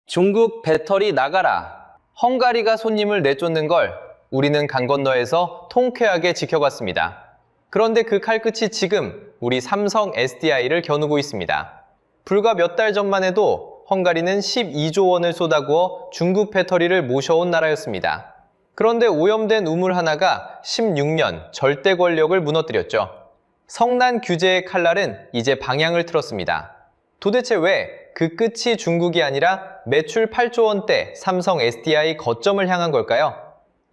중국 배터리 나가라. 헝가리가 손님을 내쫓는 걸 우리는 강 건너에서 통쾌하게 지켜봤습니다. 그런데 그 칼끝이 지금 우리 삼성 SDI를 겨누고 있습니다. 불과 몇 달 전만 해도 헝가리는 12조 원을 쏟아부어 중국 배터리를 모셔온 나라였습니다. 그런데 오염된 우물 하나가 16년 절대 권력을 무너뜨렸죠. 성난 규제의 칼날은 이제 방향을 틀었습니다. 도대체 왜 그 끝이 중국이 아니라 매출 8조 원대 삼성 SDI 거점을 향한 걸까요?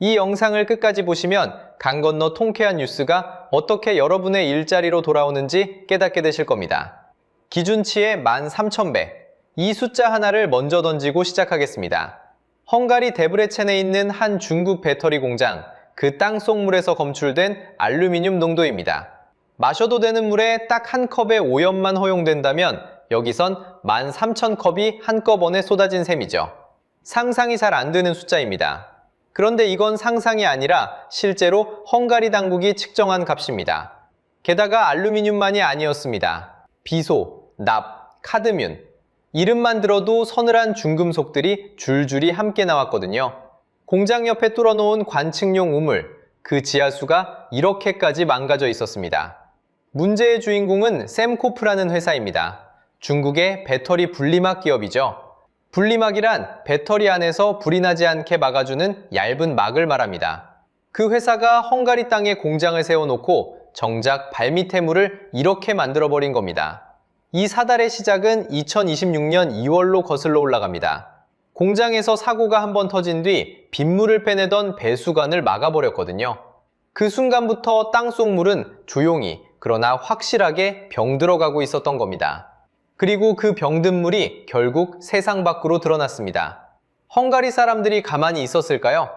이 영상을 끝까지 보시면 강 건너 통쾌한 뉴스가 어떻게 여러분의 일자리로 돌아오는지 깨닫게 되실 겁니다. 기준치의 13,000배. 이 숫자 하나를 먼저 던지고 시작하겠습니다. 헝가리 데브레첸에 있는 한 중국 배터리 공장, 그 땅속 물에서 검출된 알루미늄 농도입니다. 마셔도 되는 물에 딱 한 컵의 오염만 허용된다면 여기선 13,000컵이 한꺼번에 쏟아진 셈이죠. 상상이 잘 안 되는 숫자입니다. 그런데 이건 상상이 아니라 실제로 헝가리 당국이 측정한 값입니다. 게다가 알루미늄만이 아니었습니다. 비소, 납, 카드뮴. 이름만 들어도 서늘한 중금속들이 줄줄이 함께 나왔거든요. 공장 옆에 뚫어놓은 관측용 우물, 그 지하수가 이렇게까지 망가져 있었습니다. 문제의 주인공은 셈코프라는 회사입니다. 중국의 배터리 분리막 기업이죠. 분리막이란 배터리 안에서 불이 나지 않게 막아주는 얇은 막을 말합니다. 그 회사가 헝가리 땅에 공장을 세워놓고 정작 발밑의 물을 이렇게 만들어버린 겁니다. 이 사달의 시작은 2026년 2월로 거슬러 올라갑니다. 공장에서 사고가 한번 터진 뒤 빗물을 빼내던 배수관을 막아버렸거든요. 그 순간부터 땅속 물은 조용히 그러나 확실하게 병들어가고 있었던 겁니다. 그리고 그 병든 물이 결국 세상 밖으로 드러났습니다. 헝가리 사람들이 가만히 있었을까요?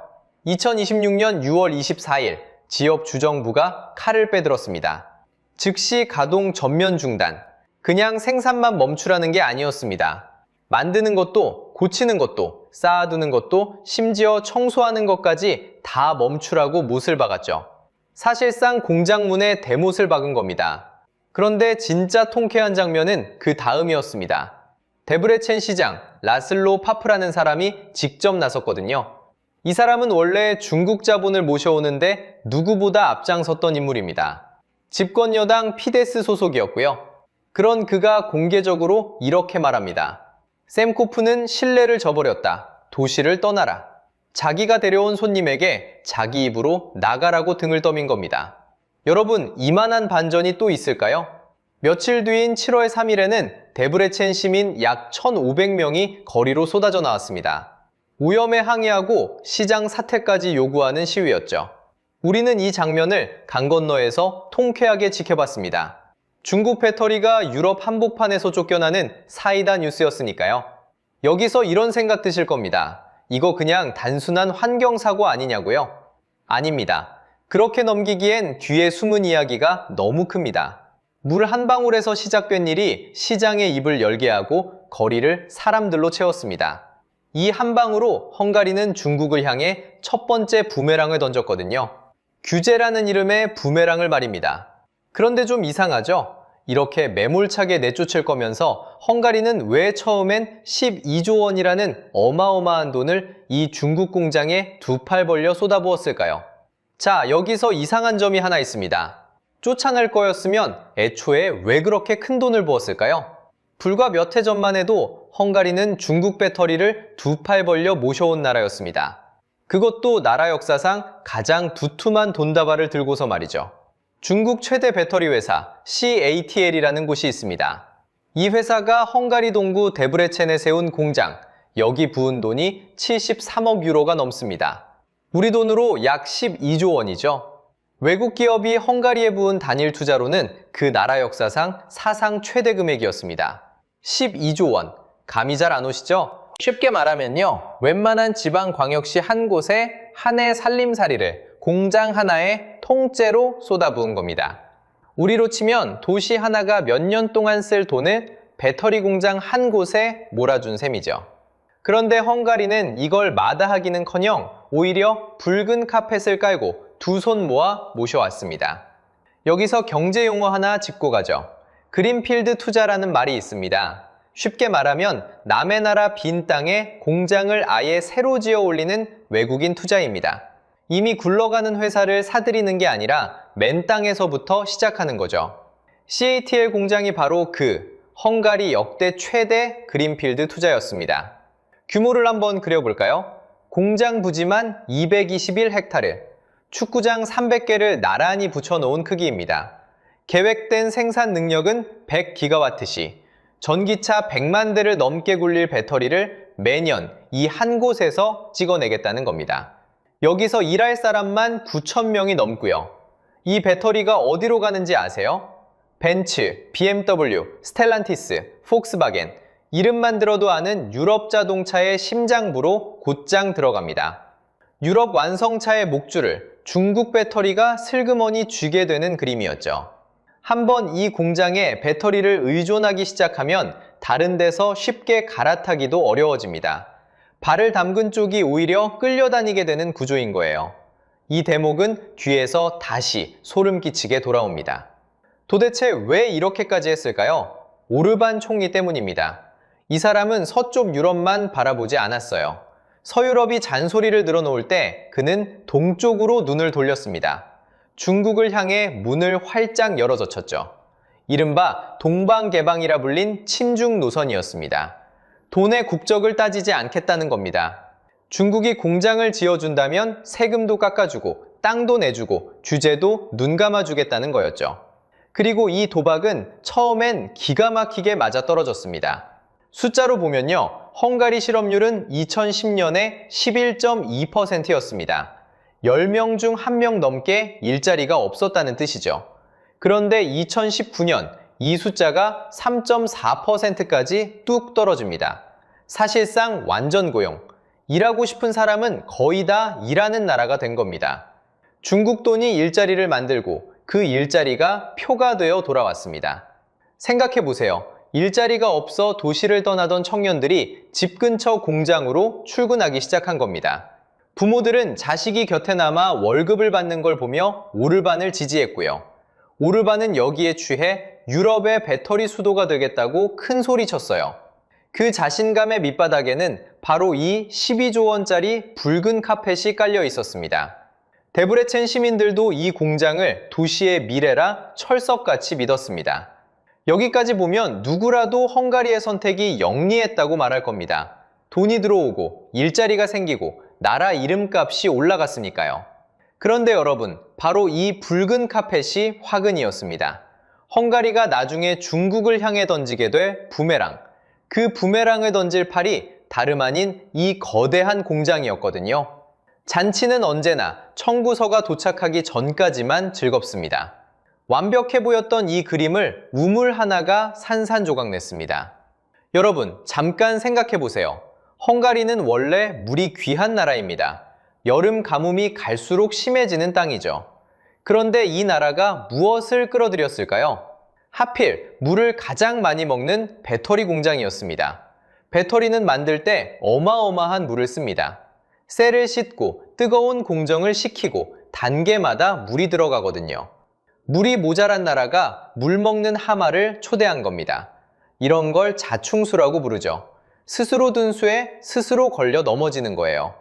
2026년 6월 24일 지역 주정부가 칼을 빼들었습니다. 즉시 가동 전면 중단. 그냥 생산만 멈추라는 게 아니었습니다. 만드는 것도, 고치는 것도, 쌓아두는 것도, 심지어 청소하는 것까지 다 멈추라고 못을 박았죠. 사실상 공장 문에 대못을 박은 겁니다. 그런데 진짜 통쾌한 장면은 그 다음이었습니다. 데브레첸 시장 라슬로 파프라는 사람이 직접 나섰거든요. 이 사람은 원래 중국 자본을 모셔오는데 누구보다 앞장섰던 인물입니다. 집권 여당 피데스 소속이었고요. 그런 그가 공개적으로 이렇게 말합니다. 셈코프는 신뢰를 저버렸다. 도시를 떠나라. 자기가 데려온 손님에게 자기 입으로 나가라고 등을 떠민 겁니다. 여러분, 이만한 반전이 또 있을까요? 며칠 뒤인 7월 3일에는 데브레첸 시민 약 1,500명이 거리로 쏟아져 나왔습니다. 오염에 항의하고 시장 사퇴까지 요구하는 시위였죠. 우리는 이 장면을 강 건너에서 통쾌하게 지켜봤습니다. 중국 배터리가 유럽 한복판에서 쫓겨나는 사이다 뉴스였으니까요. 여기서 이런 생각 드실 겁니다. 이거 그냥 단순한 환경사고 아니냐고요? 아닙니다. 그렇게 넘기기엔 뒤에 숨은 이야기가 너무 큽니다. 물 한 방울에서 시작된 일이 시장의 입을 열게 하고 거리를 사람들로 채웠습니다. 이 한 방으로 헝가리는 중국을 향해 첫 번째 부메랑을 던졌거든요. 규제라는 이름의 부메랑을 말입니다. 그런데 좀 이상하죠? 이렇게 매몰차게 내쫓을 거면서 헝가리는 왜 처음엔 12조 원이라는 어마어마한 돈을 이 중국 공장에 두 팔 벌려 쏟아부었을까요? 자, 여기서 이상한 점이 하나 있습니다. 쫓아낼 거였으면 애초에 왜 그렇게 큰 돈을 부었을까요? 불과 몇 해 전만 해도 헝가리는 중국 배터리를 두 팔 벌려 모셔온 나라였습니다. 그것도 나라 역사상 가장 두툼한 돈다발을 들고서 말이죠. 중국 최대 배터리 회사 CATL이라는 곳이 있습니다. 이 회사가 헝가리 동부 데브레첸에 세운 공장, 여기 부은 돈이 73억 유로가 넘습니다. 우리 돈으로 약 12조 원이죠. 외국 기업이 헝가리에 부은 단일 투자로는 그 나라 역사상 사상 최대 금액이었습니다. 12조 원. 감이 잘 안 오시죠? 쉽게 말하면요. 웬만한 지방광역시 한 곳에 한 해 살림살이를 공장 하나에 통째로 쏟아부은 겁니다. 우리로 치면 도시 하나가 몇 년 동안 쓸 돈을 배터리 공장 한 곳에 몰아준 셈이죠. 그런데 헝가리는 이걸 마다하기는커녕 오히려 붉은 카펫을 깔고 두 손 모아 모셔왔습니다. 여기서 경제 용어 하나 짚고 가죠. 그린필드 투자라는 말이 있습니다. 쉽게 말하면 남의 나라 빈 땅에 공장을 아예 새로 지어 올리는 외국인 투자입니다. 이미 굴러가는 회사를 사들이는 게 아니라 맨 땅에서부터 시작하는 거죠. CATL 공장이 바로 그 헝가리 역대 최대 그린필드 투자였습니다. 규모를 한번 그려볼까요? 공장 부지만 221헥타르, 축구장 300개를 나란히 붙여놓은 크기입니다. 계획된 생산 능력은 100기가와트시, 전기차 100만 대를 넘게 굴릴 배터리를 매년 이 한 곳에서 찍어내겠다는 겁니다. 여기서 일할 사람만 9,000명이 넘고요. 이 배터리가 어디로 가는지 아세요? 벤츠, BMW, 스텔란티스, 폭스바겐, 이름만 들어도 아는 유럽 자동차의 심장부로 곧장 들어갑니다. 유럽 완성차의 목줄을 중국 배터리가 슬그머니 쥐게 되는 그림이었죠. 한번 이 공장에 배터리를 의존하기 시작하면 다른 데서 쉽게 갈아타기도 어려워집니다. 발을 담근 쪽이 오히려 끌려다니게 되는 구조인 거예요. 이 대목은 뒤에서 다시 소름 끼치게 돌아옵니다. 도대체 왜 이렇게까지 했을까요? 오르반 총리 때문입니다. 이 사람은 서쪽 유럽만 바라보지 않았어요. 서유럽이 잔소리를 늘어놓을 때 그는 동쪽으로 눈을 돌렸습니다. 중국을 향해 문을 활짝 열어젖혔죠. 이른바 동방개방이라 불린 친중 노선이었습니다. 돈의 국적을 따지지 않겠다는 겁니다. 중국이 공장을 지어준다면 세금도 깎아주고 땅도 내주고 규제도 눈 감아주겠다는 거였죠. 그리고 이 도박은 처음엔 기가 막히게 맞아떨어졌습니다. 숫자로 보면요, 헝가리 실업률은 2010년에 11.2%였습니다. 10명 중 1명 넘게 일자리가 없었다는 뜻이죠. 그런데 2019년 이 숫자가 3.4%까지 뚝 떨어집니다. 사실상 완전 고용. 일하고 싶은 사람은 거의 다 일하는 나라가 된 겁니다. 중국 돈이 일자리를 만들고 그 일자리가 표가 되어 돌아왔습니다. 생각해 보세요. 일자리가 없어 도시를 떠나던 청년들이 집 근처 공장으로 출근하기 시작한 겁니다. 부모들은 자식이 곁에 남아 월급을 받는 걸 보며 오르반을 지지했고요. 오르반은 여기에 취해 유럽의 배터리 수도가 되겠다고 큰 소리 쳤어요. 그 자신감의 밑바닥에는 바로 이 12조 원짜리 붉은 카펫이 깔려 있었습니다. 데브레첸 시민들도 이 공장을 도시의 미래라 철석같이 믿었습니다. 여기까지 보면 누구라도 헝가리의 선택이 영리했다고 말할 겁니다. 돈이 들어오고 일자리가 생기고 나라 이름값이 올라갔으니까요. 그런데 여러분, 바로 이 붉은 카펫이 화근이었습니다. 헝가리가 나중에 중국을 향해 던지게 될 부메랑. 그 부메랑을 던질 팔이 다름 아닌 이 거대한 공장이었거든요. 잔치는 언제나 청구서가 도착하기 전까지만 즐겁습니다. 완벽해 보였던 이 그림을 우물 하나가 산산조각냈습니다. 여러분, 잠깐 생각해 보세요. 헝가리는 원래 물이 귀한 나라입니다. 여름 가뭄이 갈수록 심해지는 땅이죠. 그런데 이 나라가 무엇을 끌어들였을까요? 하필 물을 가장 많이 먹는 배터리 공장이었습니다. 배터리는 만들 때 어마어마한 물을 씁니다. 쇠를 씻고 뜨거운 공정을 식히고 단계마다 물이 들어가거든요. 물이 모자란 나라가 물 먹는 하마를 초대한 겁니다. 이런 걸 자충수라고 부르죠. 스스로 든 수에 스스로 걸려 넘어지는 거예요.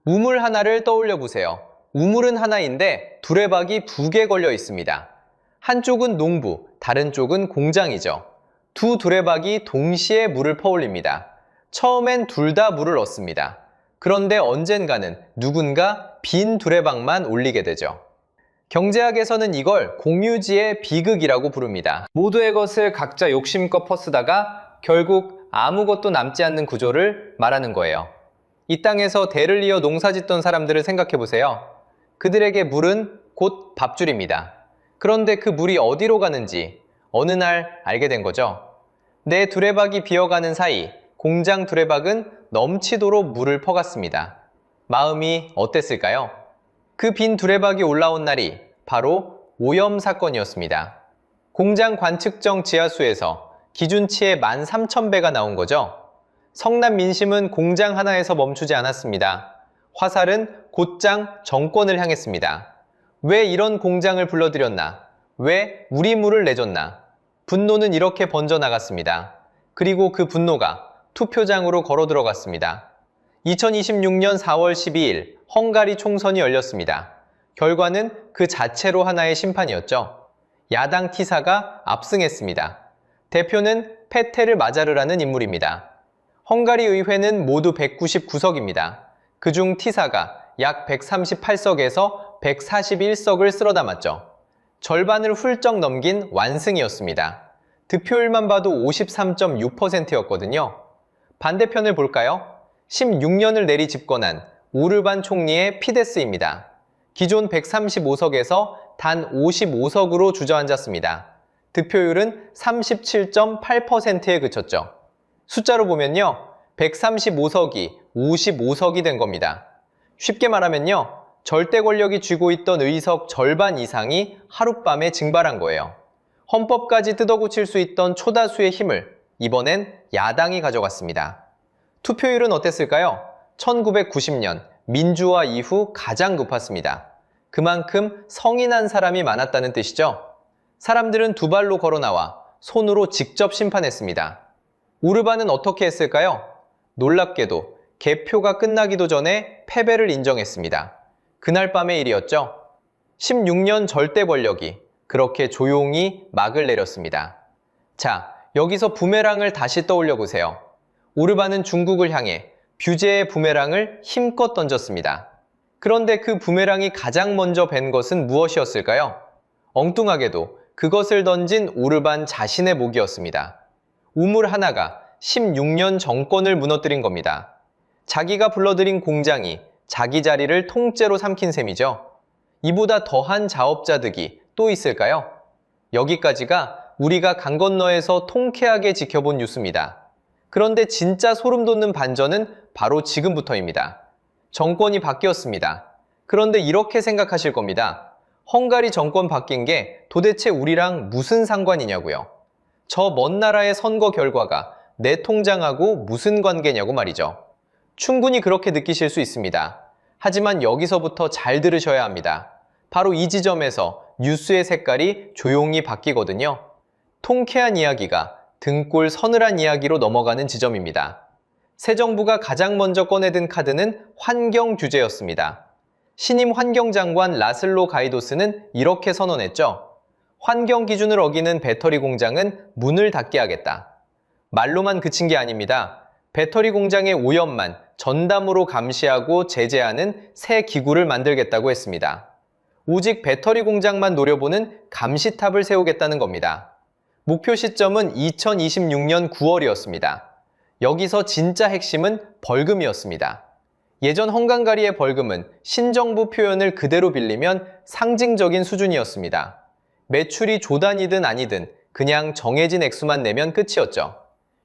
우물 하나를 떠올려 보세요. 우물은 하나인데 두레박이 2개 걸려 있습니다. 한쪽은 농부, 다른 쪽은 공장이죠. 두 두레박이 동시에 물을 퍼올립니다. 처음엔 둘 다 물을 얻습니다. 그런데 언젠가는 누군가 빈 두레박만 올리게 되죠. 경제학에서는 이걸 공유지의 비극이라고 부릅니다. 모두의 것을 각자 욕심껏 퍼쓰다가 결국 아무것도 남지 않는 구조를 말하는 거예요. 이 땅에서 대를 이어 농사짓던 사람들을 생각해 보세요. 그들에게 물은 곧 밥줄입니다. 그런데 그 물이 어디로 가는지 어느 날 알게 된 거죠. 내 두레박이 비어가는 사이 공장 두레박은 넘치도록 물을 퍼갔습니다. 마음이 어땠을까요? 그 빈 두레박이 올라온 날이 바로 오염 사건이었습니다. 공장 관측정 지하수에서 기준치의 13,000배가 나온 거죠. 성남 민심은 공장 하나에서 멈추지 않았습니다. 화살은 곧장 정권을 향했습니다. 왜 이런 공장을 불러들였나? 왜 우리 물을 내줬나? 분노는 이렇게 번져나갔습니다. 그리고 그 분노가 투표장으로 걸어 들어갔습니다. 2026년 4월 12일 헝가리 총선이 열렸습니다. 결과는 그 자체로 하나의 심판이었죠. 야당 티사가 압승했습니다. 대표는 페테르 마자르라는 인물입니다. 헝가리 의회는 모두 199석입니다. 그중 티사가 약 138석에서 141석을 쓸어 담았죠. 절반을 훌쩍 넘긴 완승이었습니다. 득표율만 봐도 53.6%였거든요. 반대편을 볼까요? 16년을 내리 집권한 오르반 총리의 피데스입니다. 기존 135석에서 단 55석으로 주저앉았습니다. 득표율은 37.8%에 그쳤죠. 숫자로 보면요, 135석이 55석이 된 겁니다. 쉽게 말하면요, 절대 권력이 쥐고 있던 의석 절반 이상이 하룻밤에 증발한 거예요. 헌법까지 뜯어고칠 수 있던 초다수의 힘을 이번엔 야당이 가져갔습니다. 투표율은 어땠을까요? 1990년 민주화 이후 가장 높았습니다. 그만큼 성인한 사람이 많았다는 뜻이죠. 사람들은 두 발로 걸어 나와 손으로 직접 심판했습니다. 오르반은 어떻게 했을까요? 놀랍게도 개표가 끝나기도 전에 패배를 인정했습니다. 그날 밤의 일이었죠. 16년 절대 권력이 그렇게 조용히 막을 내렸습니다. 자, 여기서 부메랑을 다시 떠올려 보세요. 오르반은 중국을 향해 뷰제의 부메랑을 힘껏 던졌습니다. 그런데 그 부메랑이 가장 먼저 벤 것은 무엇이었을까요? 엉뚱하게도 그것을 던진 오르반 자신의 목이었습니다. 우물 하나가 16년 정권을 무너뜨린 겁니다. 자기가 불러들인 공장이 자기 자리를 통째로 삼킨 셈이죠. 이보다 더한 자업자득이 또 있을까요? 여기까지가 우리가 강 건너에서 통쾌하게 지켜본 뉴스입니다. 그런데 진짜 소름 돋는 반전은 바로 지금부터입니다. 정권이 바뀌었습니다. 그런데 이렇게 생각하실 겁니다. 헝가리 정권 바뀐 게 도대체 우리랑 무슨 상관이냐고요. 저 먼 나라의 선거 결과가 내 통장하고 무슨 관계냐고 말이죠. 충분히 그렇게 느끼실 수 있습니다. 하지만 여기서부터 잘 들으셔야 합니다. 바로 이 지점에서 뉴스의 색깔이 조용히 바뀌거든요. 통쾌한 이야기가 등골 서늘한 이야기로 넘어가는 지점입니다. 새 정부가 가장 먼저 꺼내든 카드는 환경 규제였습니다. 신임 환경장관 라슬로 가이도스는 이렇게 선언했죠. 환경 기준을 어기는 배터리 공장은 문을 닫게 하겠다. 말로만 그친 게 아닙니다. 배터리 공장의 오염만 전담으로 감시하고 제재하는 새 기구를 만들겠다고 했습니다. 오직 배터리 공장만 노려보는 감시탑을 세우겠다는 겁니다. 목표 시점은 2026년 9월이었습니다. 여기서 진짜 핵심은 벌금이었습니다. 예전 헝가리의 벌금은 신정부 표현을 그대로 빌리면 상징적인 수준이었습니다. 매출이 조단이든 아니든 그냥 정해진 액수만 내면 끝이었죠.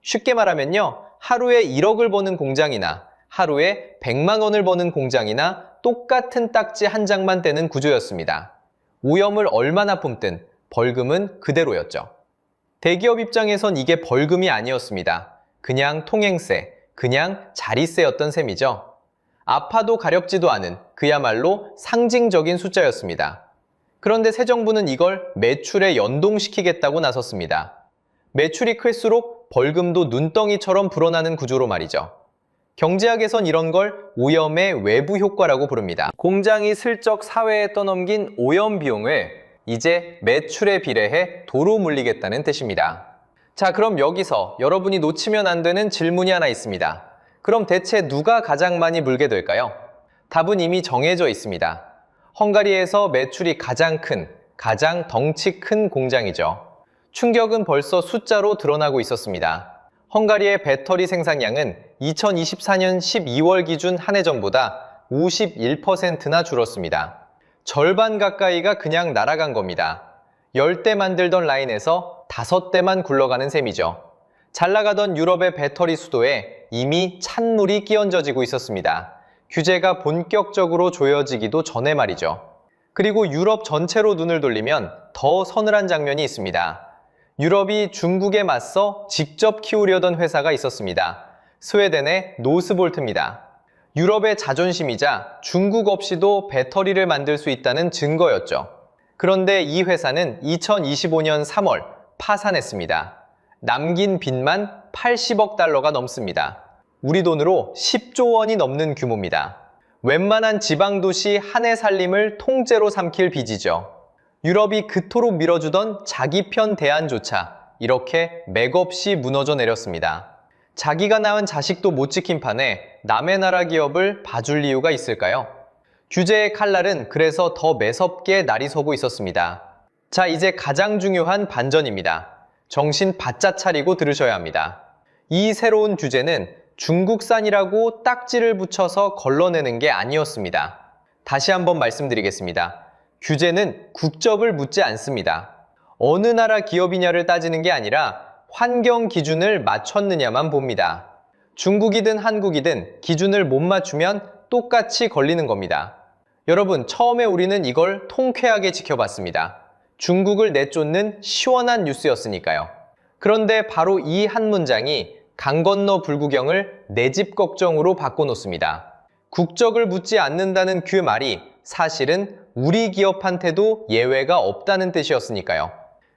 쉽게 말하면요, 하루에 1억을 버는 공장이나 하루에 100만 원을 버는 공장이나 똑같은 딱지 한 장만 떼는 구조였습니다. 오염을 얼마나 뿜든 벌금은 그대로였죠. 대기업 입장에선 이게 벌금이 아니었습니다. 그냥 통행세, 그냥 자리세였던 셈이죠. 아파도 가렵지도 않은 그야말로 상징적인 숫자였습니다. 그런데 새 정부는 이걸 매출에 연동시키겠다고 나섰습니다. 매출이 클수록 벌금도 눈덩이처럼 불어나는 구조로 말이죠. 경제학에선 이런 걸 오염의 외부 효과라고 부릅니다. 공장이 슬쩍 사회에 떠넘긴 오염 비용을 이제 매출에 비례해 도로 물리겠다는 뜻입니다. 자, 그럼 여기서 여러분이 놓치면 안 되는 질문이 하나 있습니다. 그럼 대체 누가 가장 많이 물게 될까요? 답은 이미 정해져 있습니다. 헝가리에서 매출이 가장 큰, 가장 덩치 큰 공장이죠. 충격은 벌써 숫자로 드러나고 있었습니다. 헝가리의 배터리 생산량은 2024년 12월 기준 한 해 전보다 51%나 줄었습니다. 절반 가까이가 그냥 날아간 겁니다. 10대 만들던 라인에서 5대만 굴러가는 셈이죠. 잘 나가던 유럽의 배터리 수도에 이미 찬물이 끼얹어지고 있었습니다. 규제가 본격적으로 조여지기도 전에 말이죠. 그리고 유럽 전체로 눈을 돌리면 더 서늘한 장면이 있습니다. 유럽이 중국에 맞서 직접 키우려던 회사가 있었습니다. 스웨덴의 노스볼트입니다. 유럽의 자존심이자 중국 없이도 배터리를 만들 수 있다는 증거였죠. 그런데 이 회사는 2025년 3월 파산했습니다. 남긴 빚만 80억 달러가 넘습니다. 우리 돈으로 10조 원이 넘는 규모입니다. 웬만한 지방도시 한 해 살림을 통째로 삼킬 빚이죠. 유럽이 그토록 밀어주던 자기 편 대안조차 이렇게 맥없이 무너져 내렸습니다. 자기가 낳은 자식도 못 지킨 판에 남의 나라 기업을 봐줄 이유가 있을까요? 규제의 칼날은 그래서 더 매섭게 날이 서고 있었습니다. 자, 이제 가장 중요한 반전입니다. 정신 바짝 차리고 들으셔야 합니다. 이 새로운 규제는 중국산이라고 딱지를 붙여서 걸러내는 게 아니었습니다. 다시 한번 말씀드리겠습니다. 규제는 국적을 묻지 않습니다. 어느 나라 기업이냐를 따지는 게 아니라 환경 기준을 맞췄느냐만 봅니다. 중국이든 한국이든 기준을 못 맞추면 똑같이 걸리는 겁니다. 여러분, 처음에 우리는 이걸 통쾌하게 지켜봤습니다. 중국을 내쫓는 시원한 뉴스였으니까요. 그런데 바로 이 한 문장이 강 건너 불구경을 내 집 걱정으로 바꿔놓습니다. 국적을 묻지 않는다는 그 말이 사실은 우리 기업한테도 예외가 없다는 뜻이었으니까요.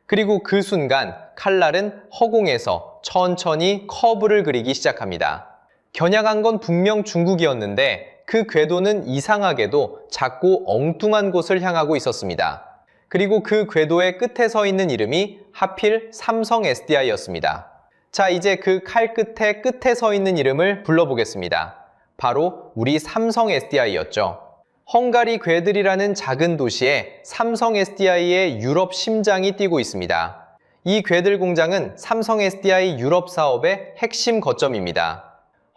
그리고 그 순간 칼날은 허공에서 천천히 커브를 그리기 시작합니다. 겨냥한 건 분명 중국이었는데 그 궤도는 이상하게도 작고 엉뚱한 곳을 향하고 있었습니다. 그리고 그 궤도의 끝에 서 있는 이름이 하필 삼성 SDI였습니다. 자, 이제 그 칼 끝에 서 있는 이름을 불러보겠습니다. 바로 우리 삼성 SDI였죠. 헝가리 괴들이라는 작은 도시에 삼성 SDI의 유럽 심장이 뛰고 있습니다. 이 괴들 공장은 삼성 SDI 유럽 사업의 핵심 거점입니다.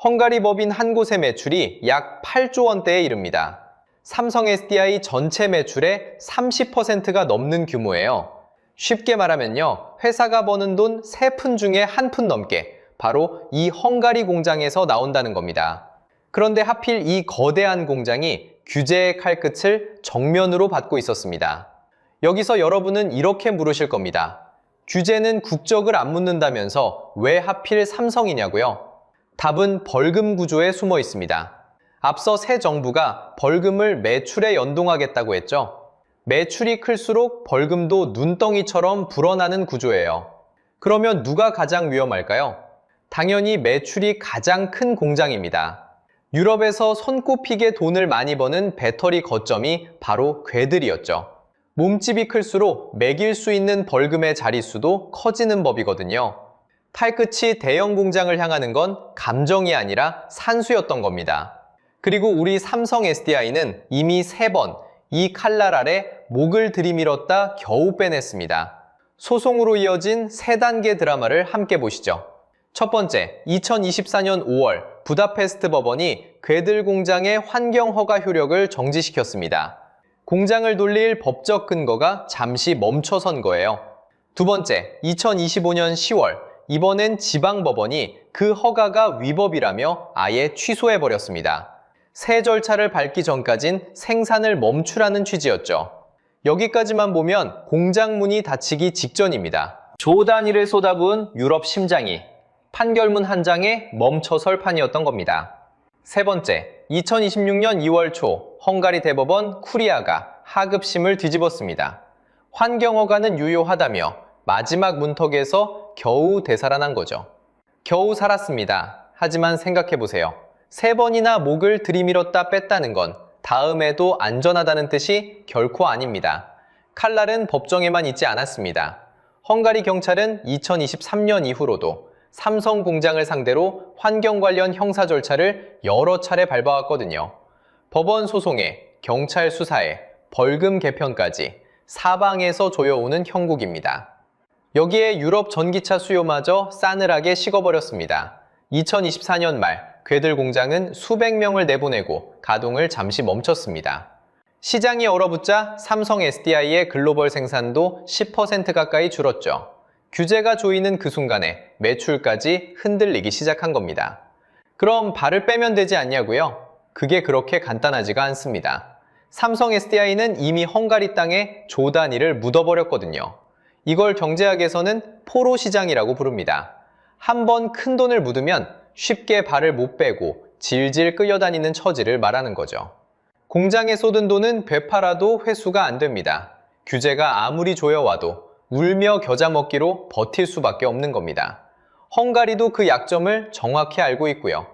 헝가리 법인 한 곳의 매출이 약 8조 원대에 이릅니다. 삼성 SDI 전체 매출의 30%가 넘는 규모예요. 쉽게 말하면요, 회사가 버는 돈 3푼 중에 1푼 넘게 바로 이 헝가리 공장에서 나온다는 겁니다. 그런데 하필 이 거대한 공장이 규제의 칼끝을 정면으로 받고 있었습니다. 여기서 여러분은 이렇게 물으실 겁니다. 규제는 국적을 안 묻는다면서 왜 하필 삼성이냐고요? 답은 벌금 구조에 숨어 있습니다. 앞서 새 정부가 벌금을 매출에 연동하겠다고 했죠. 매출이 클수록 벌금도 눈덩이처럼 불어나는 구조예요. 그러면 누가 가장 위험할까요? 당연히 매출이 가장 큰 공장입니다. 유럽에서 손꼽히게 돈을 많이 버는 배터리 거점이 바로 괴들이었죠. 몸집이 클수록 매길 수 있는 벌금의 자릿수도 커지는 법이거든요. 칼끝이 대형 공장을 향하는 건 감정이 아니라 산수였던 겁니다. 그리고 우리 삼성 SDI는 이미 3번 이 칼날 아래 목을 들이밀었다 겨우 빼냈습니다. 소송으로 이어진 3단계 드라마를 함께 보시죠. 첫 번째, 2024년 5월 부다페스트 법원이 괴들 공장의 환경 허가 효력을 정지시켰습니다. 공장을 돌릴 법적 근거가 잠시 멈춰선 거예요. 두 번째, 2025년 10월 이번엔 지방법원이 그 허가가 위법이라며 아예 취소해버렸습니다. 새 절차를 밟기 전까진 생산을 멈추라는 취지였죠. 여기까지만 보면 공장 문이 닫히기 직전입니다. 조 단위를 쏟아부은 유럽 심장이 판결문 한 장에 멈춰설 판이었던 겁니다. 세 번째, 2026년 2월 초 헝가리 대법원 쿠리아가 하급심을 뒤집었습니다. 환경허가는 유효하다며 마지막 문턱에서 겨우 되살아난 거죠. 겨우 살았습니다. 하지만 생각해보세요. 3번이나 목을 들이밀었다 뺐다는 건 다음에도 안전하다는 뜻이 결코 아닙니다. 칼날은 법정에만 있지 않았습니다. 헝가리 경찰은 2023년 이후로도 삼성 공장을 상대로 환경 관련 형사 절차를 여러 차례 밟아왔거든요. 법원 소송에, 경찰 수사에, 벌금 개편까지 사방에서 조여오는 형국입니다. 여기에 유럽 전기차 수요마저 싸늘하게 식어버렸습니다. 2024년 말 괴들 공장은 수백 명을 내보내고 가동을 잠시 멈췄습니다. 시장이 얼어붙자 삼성 SDI의 글로벌 생산도 10% 가까이 줄었죠. 규제가 조이는 그 순간에 매출까지 흔들리기 시작한 겁니다. 그럼 발을 빼면 되지 않냐고요? 그게 그렇게 간단하지가 않습니다. 삼성 SDI는 이미 헝가리 땅에 조 단위를 묻어버렸거든요. 이걸 경제학에서는 포로 시장이라고 부릅니다. 한번 큰 돈을 묻으면 쉽게 발을 못 빼고 질질 끌려다니는 처지를 말하는 거죠. 공장에 쏟은 돈은 되팔아도 회수가 안 됩니다. 규제가 아무리 조여와도 울며 겨자 먹기로 버틸 수밖에 없는 겁니다. 헝가리도 그 약점을 정확히 알고 있고요.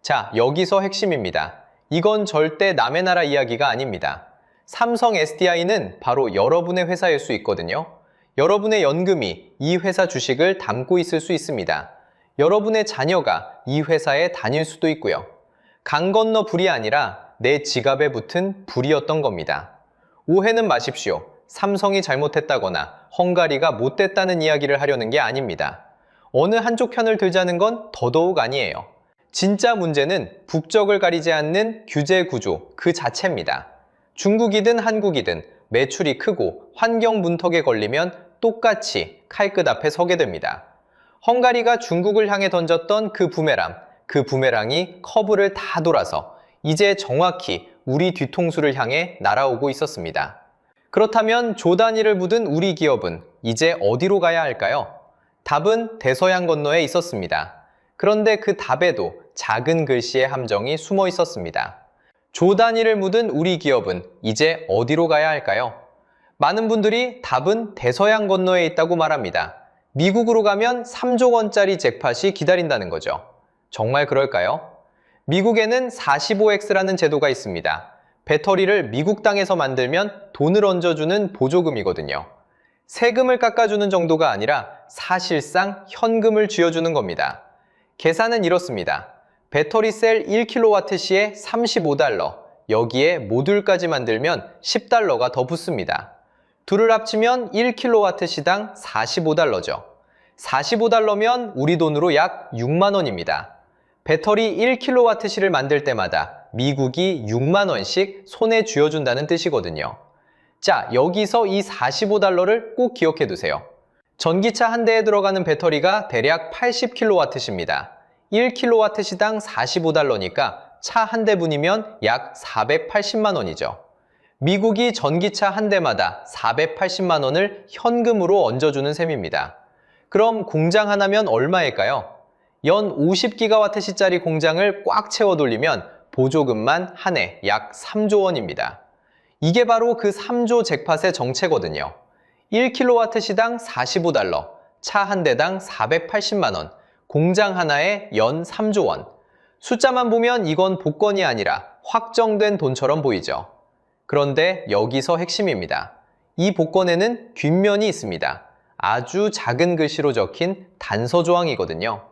자, 여기서 핵심입니다. 이건 절대 남의 나라 이야기가 아닙니다. 삼성 SDI는 바로 여러분의 회사일 수 있거든요. 여러분의 연금이 이 회사 주식을 담고 있을 수 있습니다. 여러분의 자녀가 이 회사에 다닐 수도 있고요. 강 건너 불이 아니라 내 지갑에 붙은 불이었던 겁니다. 오해는 마십시오. 삼성이 잘못했다거나 헝가리가 못됐다는 이야기를 하려는 게 아닙니다. 어느 한쪽 편을 들자는 건 더더욱 아니에요. 진짜 문제는 국적을 가리지 않는 규제 구조 그 자체입니다. 중국이든 한국이든 매출이 크고 환경 문턱에 걸리면 똑같이 칼끝 앞에 서게 됩니다. 헝가리가 중국을 향해 던졌던 그 부메랑이 커브를 다 돌아서 이제 정확히 우리 뒤통수를 향해 날아오고 있었습니다. 그렇다면 조 단위를 묻은 우리 기업은 이제 어디로 가야 할까요? 답은 대서양 건너에 있었습니다. 그런데 그 답에도 작은 글씨의 함정이 숨어 있었습니다. 조 단위를 묻은 우리 기업은 이제 어디로 가야 할까요? 많은 분들이 답은 대서양 건너에 있다고 말합니다. 미국으로 가면 3조 원짜리 잭팟이 기다린다는 거죠. 정말 그럴까요? 미국에는 45X라는 제도가 있습니다. 배터리를 미국 땅에서 만들면 돈을 얹어주는 보조금이거든요. 세금을 깎아주는 정도가 아니라 사실상 현금을 쥐어주는 겁니다. 계산은 이렇습니다. 배터리 셀 1kW 시에 35달러, 여기에 모듈까지 만들면 10달러가 더 붙습니다. 둘을 합치면 1kW 시당 45달러죠. 45달러면 우리 돈으로 약 6만 원입니다. 배터리 1kW 시를 만들 때마다 미국이 6만 원씩 손에 쥐어준다는 뜻이거든요. 자, 여기서 이 45달러를 꼭 기억해 두세요. 전기차 한 대에 들어가는 배터리가 대략 80kW입니다. 1kW 시당 45달러니까 차 한 대분이면 약 480만 원이죠. 미국이 전기차 한 대마다 480만 원을 현금으로 얹어주는 셈입니다. 그럼 공장 하나면 얼마일까요? 연 50GWh짜리 공장을 꽉 채워 돌리면 보조금만 한 해 약 3조 원입니다. 이게 바로 그 3조 잭팟의 정체거든요. 1kW 시당 45달러, 차 한 대당 480만 원, 공장 하나에 연 3조 원. 숫자만 보면 이건 복권이 아니라 확정된 돈처럼 보이죠. 그런데 여기서 핵심입니다. 이 복권에는 뒷면이 있습니다. 아주 작은 글씨로 적힌 단서 조항이거든요.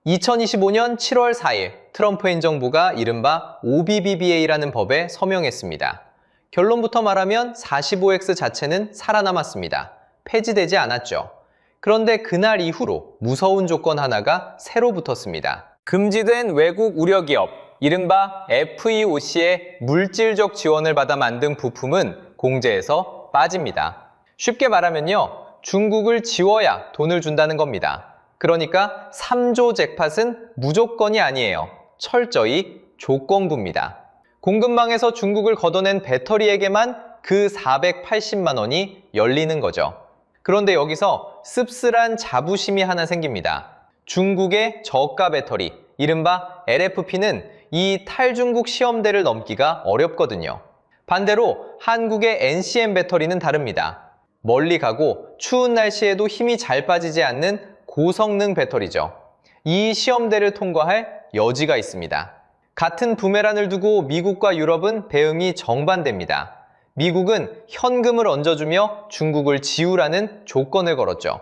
2025년 7월 4일 트럼프 행정부가 이른바 OBBBA라는 법에 서명했습니다. 결론부터 말하면 45X 자체는 살아남았습니다. 폐지되지 않았죠. 그런데 그날 이후로 무서운 조건 하나가 새로 붙었습니다. 금지된 외국 우려기업, 이른바 FEOC의 물질적 지원을 받아 만든 부품은 공제에서 빠집니다. 쉽게 말하면요, 중국을 지워야 돈을 준다는 겁니다. 그러니까 3조 잭팟은 무조건이 아니에요. 철저히 조건부입니다. 공급망에서 중국을 걷어낸 배터리에게만 그 480만 원이 열리는 거죠. 그런데 여기서 씁쓸한 자부심이 하나 생깁니다. 중국의 저가 배터리, 이른바 LFP는 이 탈중국 시험대를 넘기가 어렵거든요. 반대로 한국의 NCM 배터리는 다릅니다. 멀리 가고 추운 날씨에도 힘이 잘 빠지지 않는 고성능 배터리죠. 이 시험대를 통과할 여지가 있습니다. 같은 부메랑을 두고 미국과 유럽은 대응이 정반대입니다. 미국은 현금을 얹어주며 중국을 지우라는 조건을 걸었죠.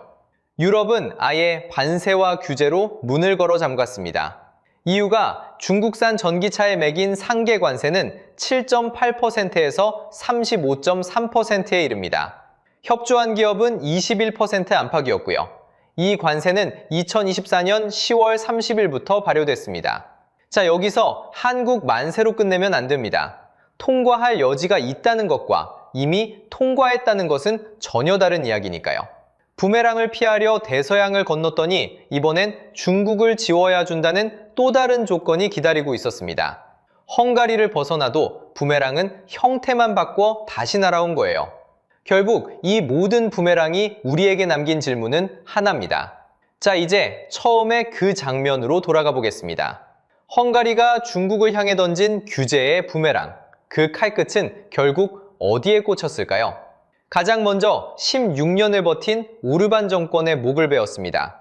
유럽은 아예 관세와 규제로 문을 걸어 잠갔습니다. 이유가 중국산 전기차에 매긴 상계 관세는 7.8%에서 35.3%에 이릅니다. 협조한 기업은 21% 안팎이었고요. 이 관세는 2024년 10월 30일부터 발효됐습니다. 자, 여기서 한국 만세로 끝내면 안 됩니다. 통과할 여지가 있다는 것과 이미 통과했다는 것은 전혀 다른 이야기니까요. 부메랑을 피하려 대서양을 건넜더니 이번엔 중국을 지워야 준다는 또 다른 조건이 기다리고 있었습니다. 헝가리를 벗어나도 부메랑은 형태만 바꿔 다시 날아온 거예요. 결국 이 모든 부메랑이 우리에게 남긴 질문은 하나입니다. 자, 이제 처음에 그 장면으로 돌아가 보겠습니다. 헝가리가 중국을 향해 던진 규제의 부메랑, 그 칼끝은 결국 어디에 꽂혔을까요? 가장 먼저 16년을 버틴 오르반 정권의 목을 베었습니다.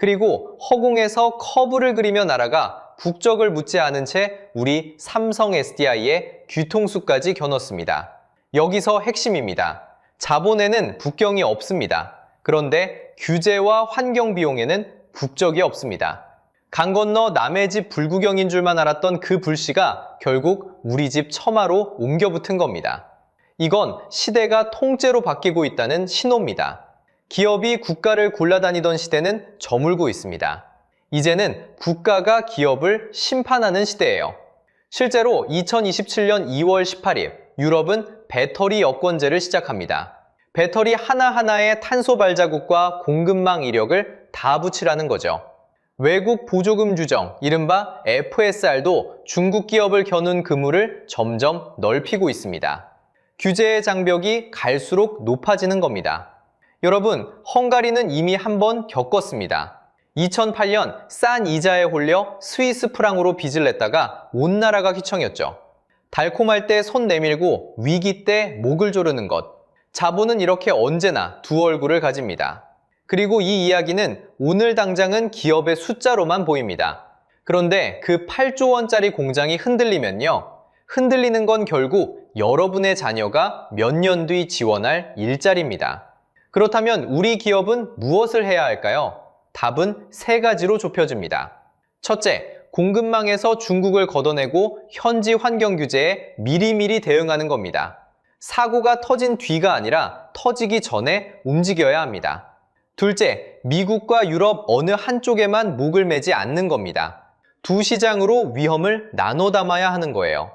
그리고 허공에서 커브를 그리며 날아가 국적을 묻지 않은 채 우리 삼성 SDI의 뒤통수까지 겨눴습니다. 여기서 핵심입니다. 자본에는 국경이 없습니다. 그런데 규제와 환경 비용에는 국적이 없습니다. 강 건너 남의 집 불구경인 줄만 알았던 그 불씨가 결국 우리 집 처마로 옮겨 붙은 겁니다. 이건 시대가 통째로 바뀌고 있다는 신호입니다. 기업이 국가를 굴러다니던 시대는 저물고 있습니다. 이제는 국가가 기업을 심판하는 시대예요. 실제로 2027년 2월 18일 유럽은 배터리 여권제를 시작합니다. 배터리 하나하나의 탄소 발자국과 공급망 이력을 다 붙이라는 거죠. 외국 보조금 규정, 이른바 FSR도 중국 기업을 겨눈 그물을 점점 넓히고 있습니다. 규제의 장벽이 갈수록 높아지는 겁니다. 여러분, 헝가리는 이미 한번 겪었습니다. 2008년 싼 이자에 홀려 스위스 프랑으로 빚을 냈다가 온 나라가 휘청였죠. 달콤할 때 손 내밀고 위기 때 목을 조르는 것. 자본은 이렇게 언제나 두 얼굴을 가집니다. 그리고 이 이야기는 오늘 당장은 기업의 숫자로만 보입니다. 그런데 그 8조 원짜리 공장이 흔들리면요. 흔들리는 건 결국 여러분의 자녀가 몇 년 뒤 지원할 일자리입니다. 그렇다면 우리 기업은 무엇을 해야 할까요? 답은 세 가지로 좁혀집니다. 첫째, 공급망에서 중국을 걷어내고 현지 환경 규제에 미리미리 대응하는 겁니다. 사고가 터진 뒤가 아니라 터지기 전에 움직여야 합니다. 둘째, 미국과 유럽 어느 한쪽에만 목을 매지 않는 겁니다. 두 시장으로 위험을 나눠 담아야 하는 거예요.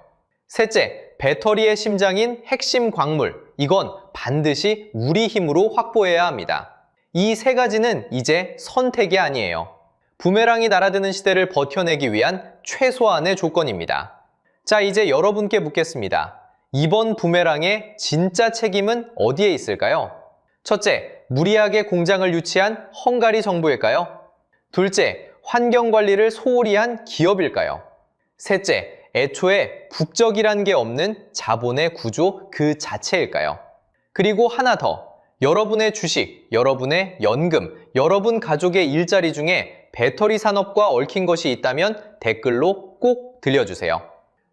셋째, 배터리의 심장인 핵심 광물, 이건 반드시 우리 힘으로 확보해야 합니다. 이 세 가지는 이제 선택이 아니에요. 부메랑이 날아드는 시대를 버텨내기 위한 최소한의 조건입니다. 자, 이제 여러분께 묻겠습니다. 이번 부메랑의 진짜 책임은 어디에 있을까요? 첫째, 무리하게 공장을 유치한 헝가리 정부일까요? 둘째, 환경관리를 소홀히 한 기업일까요? 셋째, 애초에 국적이란 게 없는 자본의 구조 그 자체일까요? 그리고 하나 더, 여러분의 주식, 여러분의 연금, 여러분 가족의 일자리 중에 배터리 산업과 얽힌 것이 있다면 댓글로 꼭 들려주세요.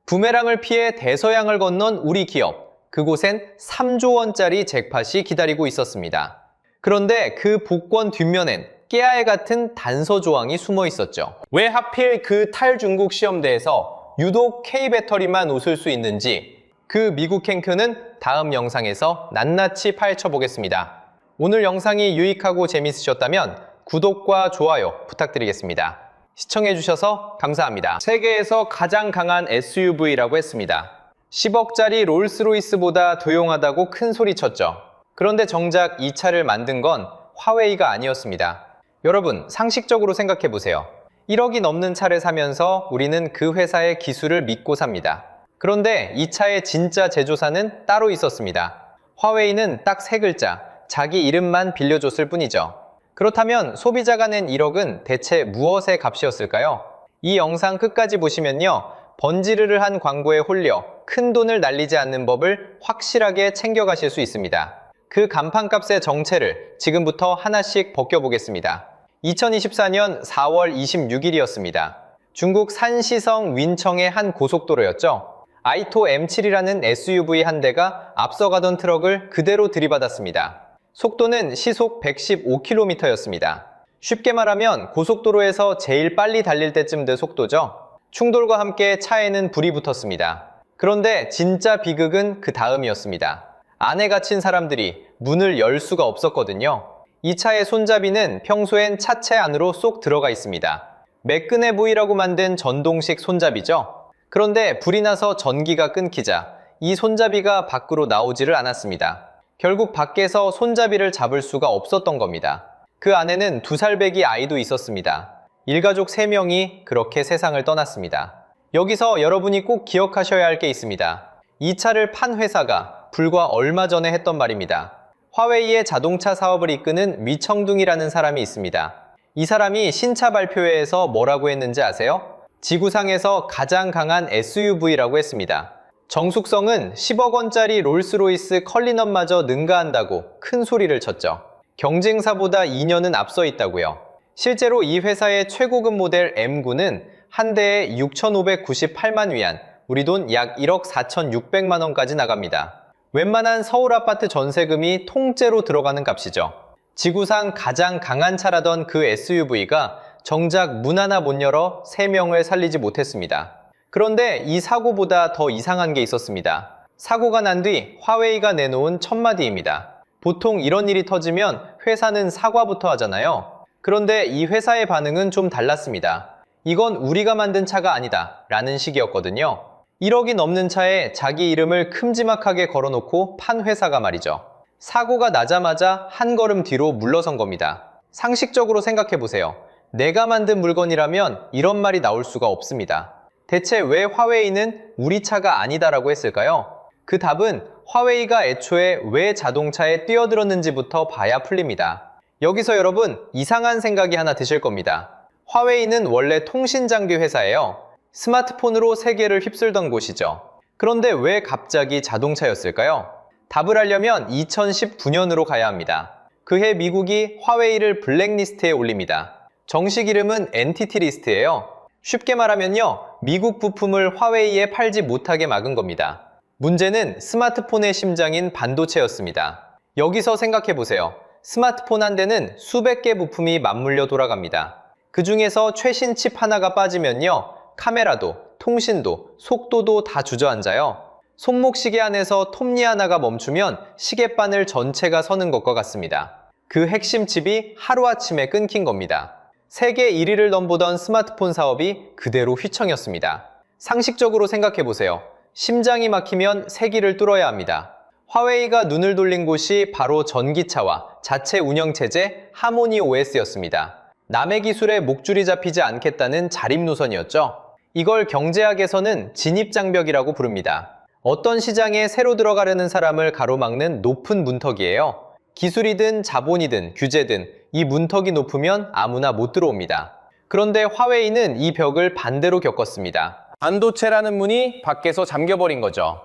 부메랑을 피해 대서양을 건넌 우리 기업, 그곳엔 3조 원짜리 잭팟이 기다리고 있었습니다. 그런데 그 복권 뒷면엔 깨알 같은 단서 조항이 숨어 있었죠. 왜 하필 그 탈중국 시험대에서 유독 K배터리만 웃을 수 있는지 그 미국 캔크는 다음 영상에서 낱낱이 파헤쳐 보겠습니다. 오늘 영상이 유익하고 재밌으셨다면 구독과 좋아요 부탁드리겠습니다. 시청해주셔서 감사합니다. 세계에서 가장 강한 SUV라고 했습니다. 10억짜리 롤스로이스보다 조용하다고 큰 소리 쳤죠. 그런데 정작 이 차를 만든 건 화웨이가 아니었습니다. 여러분, 상식적으로 생각해 보세요. 1억이 넘는 차를 사면서 우리는 그 회사의 기술을 믿고 삽니다. 그런데 이 차의 진짜 제조사는 따로 있었습니다. 화웨이는 딱 세 글자, 자기 이름만 빌려줬을 뿐이죠. 그렇다면 소비자가 낸 1억은 대체 무엇의 값이었을까요? 이 영상 끝까지 보시면요. 번지르르 한 광고에 홀려 큰 돈을 날리지 않는 법을 확실하게 챙겨가실 수 있습니다. 그 간판값의 정체를 지금부터 하나씩 벗겨보겠습니다. 2024년 4월 26일이었습니다. 중국 산시성 윈청의 한 고속도로였죠. 아이토 M7이라는 SUV 한 대가 앞서가던 트럭을 그대로 들이받았습니다. 속도는 시속 115km였습니다. 쉽게 말하면 고속도로에서 제일 빨리 달릴 때쯤 된 속도죠. 충돌과 함께 차에는 불이 붙었습니다. 그런데 진짜 비극은 그 다음이었습니다. 안에 갇힌 사람들이 문을 열 수가 없었거든요. 이 차의 손잡이는 평소엔 차체 안으로 쏙 들어가 있습니다. 매끈해 보이라고 만든 전동식 손잡이죠. 그런데 불이 나서 전기가 끊기자 이 손잡이가 밖으로 나오지를 않았습니다. 결국 밖에서 손잡이를 잡을 수가 없었던 겁니다. 그 안에는 2살배기 아이도 있었습니다. 일가족 3명이 그렇게 세상을 떠났습니다. 여기서 여러분이 꼭 기억하셔야 할 게 있습니다. 이 차를 판 회사가 불과 얼마 전에 했던 말입니다. 화웨이의 자동차 사업을 이끄는 위청둥이라는 사람이 있습니다. 이 사람이 신차 발표회에서 뭐라고 했는지 아세요? 지구상에서 가장 강한 SUV라고 했습니다. 정숙성은 10억 원짜리 롤스로이스 컬리넌마저 능가한다고 큰 소리를 쳤죠. 경쟁사보다 2년은 앞서 있다고요. 실제로 이 회사의 최고급 모델 M9는 한 대에 6,598만 위안, 우리 돈 약 1억 4,600만 원까지 나갑니다. 웬만한 서울 아파트 전세금이 통째로 들어가는 값이죠. 지구상 가장 강한 차라던 그 SUV가 정작 문 하나 못 열어 3명을 살리지 못했습니다. 그런데 이 사고보다 더 이상한 게 있었습니다. 사고가 난 뒤 화웨이가 내놓은 첫마디입니다. 보통 이런 일이 터지면 회사는 사과부터 하잖아요. 그런데 이 회사의 반응은 좀 달랐습니다. 이건 우리가 만든 차가 아니다 라는 식이었거든요. 1억이 넘는 차에 자기 이름을 큼지막하게 걸어놓고 판 회사가 말이죠. 사고가 나자마자 한 걸음 뒤로 물러선 겁니다. 상식적으로 생각해보세요. 내가 만든 물건이라면 이런 말이 나올 수가 없습니다. 대체 왜 화웨이는 우리 차가 아니다라고 했을까요? 그 답은 화웨이가 애초에 왜 자동차에 뛰어들었는지부터 봐야 풀립니다. 여기서 여러분 이상한 생각이 하나 드실 겁니다. 화웨이는 원래 통신장비 회사예요. 스마트폰으로 세계를 휩쓸던 곳이죠. 그런데 왜 갑자기 자동차였을까요? 답을 하려면 2019년으로 가야 합니다. 그해 미국이 화웨이를 블랙리스트에 올립니다. 정식 이름은 엔티티 리스트예요. 쉽게 말하면요, 미국 부품을 화웨이에 팔지 못하게 막은 겁니다. 문제는 스마트폰의 심장인 반도체였습니다. 여기서 생각해보세요. 스마트폰 한 대는 수백 개 부품이 맞물려 돌아갑니다. 그 중에서 최신 칩 하나가 빠지면요, 카메라도, 통신도, 속도도 다 주저앉아요. 손목시계 안에서 톱니 하나가 멈추면 시계바늘 전체가 서는 것과 같습니다. 그 핵심 칩이 하루아침에 끊긴 겁니다. 세계 1위를 넘보던 스마트폰 사업이 그대로 휘청였습니다. 상식적으로 생각해보세요. 심장이 막히면 세기를 뚫어야 합니다. 화웨이가 눈을 돌린 곳이 바로 전기차와 자체 운영체제 하모니 OS였습니다. 남의 기술에 목줄이 잡히지 않겠다는 자립노선이었죠. 이걸 경제학에서는 진입장벽이라고 부릅니다. 어떤 시장에 새로 들어가려는 사람을 가로막는 높은 문턱이에요. 기술이든 자본이든 규제든 이 문턱이 높으면 아무나 못 들어옵니다. 그런데 화웨이는 이 벽을 반대로 겪었습니다. 반도체라는 문이 밖에서 잠겨버린 거죠.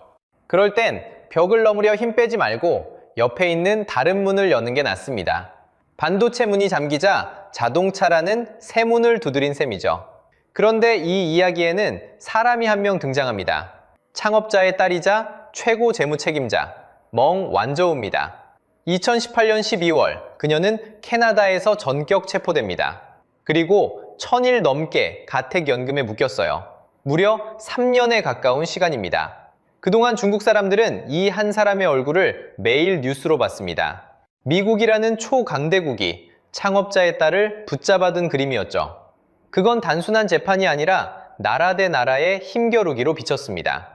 그럴 땐 벽을 넘으려 힘 빼지 말고 옆에 있는 다른 문을 여는 게 낫습니다. 반도체 문이 잠기자 자동차라는 새 문을 두드린 셈이죠. 그런데 이 이야기에는 사람이 한 명 등장합니다. 창업자의 딸이자 최고 재무 책임자, 멍 완저우입니다. 2018년 12월, 그녀는 캐나다에서 전격 체포됩니다. 그리고 1000일 넘게 가택연금에 묶였어요. 무려 3년에 가까운 시간입니다. 그동안 중국 사람들은 이 한 사람의 얼굴을 매일 뉴스로 봤습니다. 미국이라는 초강대국이 창업자의 딸을 붙잡아둔 그림이었죠. 그건 단순한 재판이 아니라 나라 대 나라의 힘겨루기로 비쳤습니다.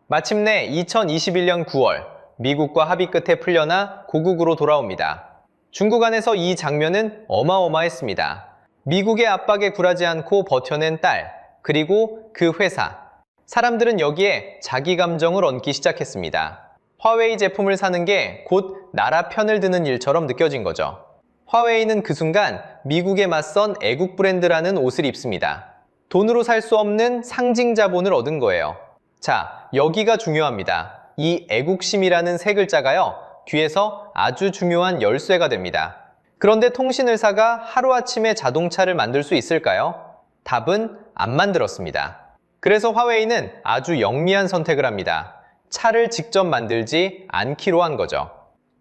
마침내 2021년 9월, 미국과 합의 끝에 풀려나 고국으로 돌아옵니다. 중국 안에서 이 장면은 어마어마했습니다. 미국의 압박에 굴하지 않고 버텨낸 딸, 그리고 그 회사. 사람들은 여기에 자기 감정을 얹기 시작했습니다. 화웨이 제품을 사는 게 곧 나라 편을 드는 일처럼 느껴진 거죠. 화웨이는 그 순간 미국에 맞선 애국 브랜드라는 옷을 입습니다. 돈으로 살 수 없는 상징 자본을 얻은 거예요. 자, 여기가 중요합니다. 이 애국심이라는 세 글자가요, 뒤에서 아주 중요한 열쇠가 됩니다. 그런데 통신회사가 하루아침에 자동차를 만들 수 있을까요? 답은 안 만들었습니다. 그래서 화웨이는 아주 영리한 선택을 합니다. 차를 직접 만들지 않기로 한 거죠.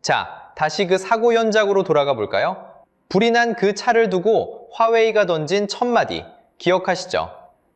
자, 다시 그 사고 현장으로 돌아가 볼까요? 불이 난 그 차를 두고 화웨이가 던진 첫마디, 기억하시죠?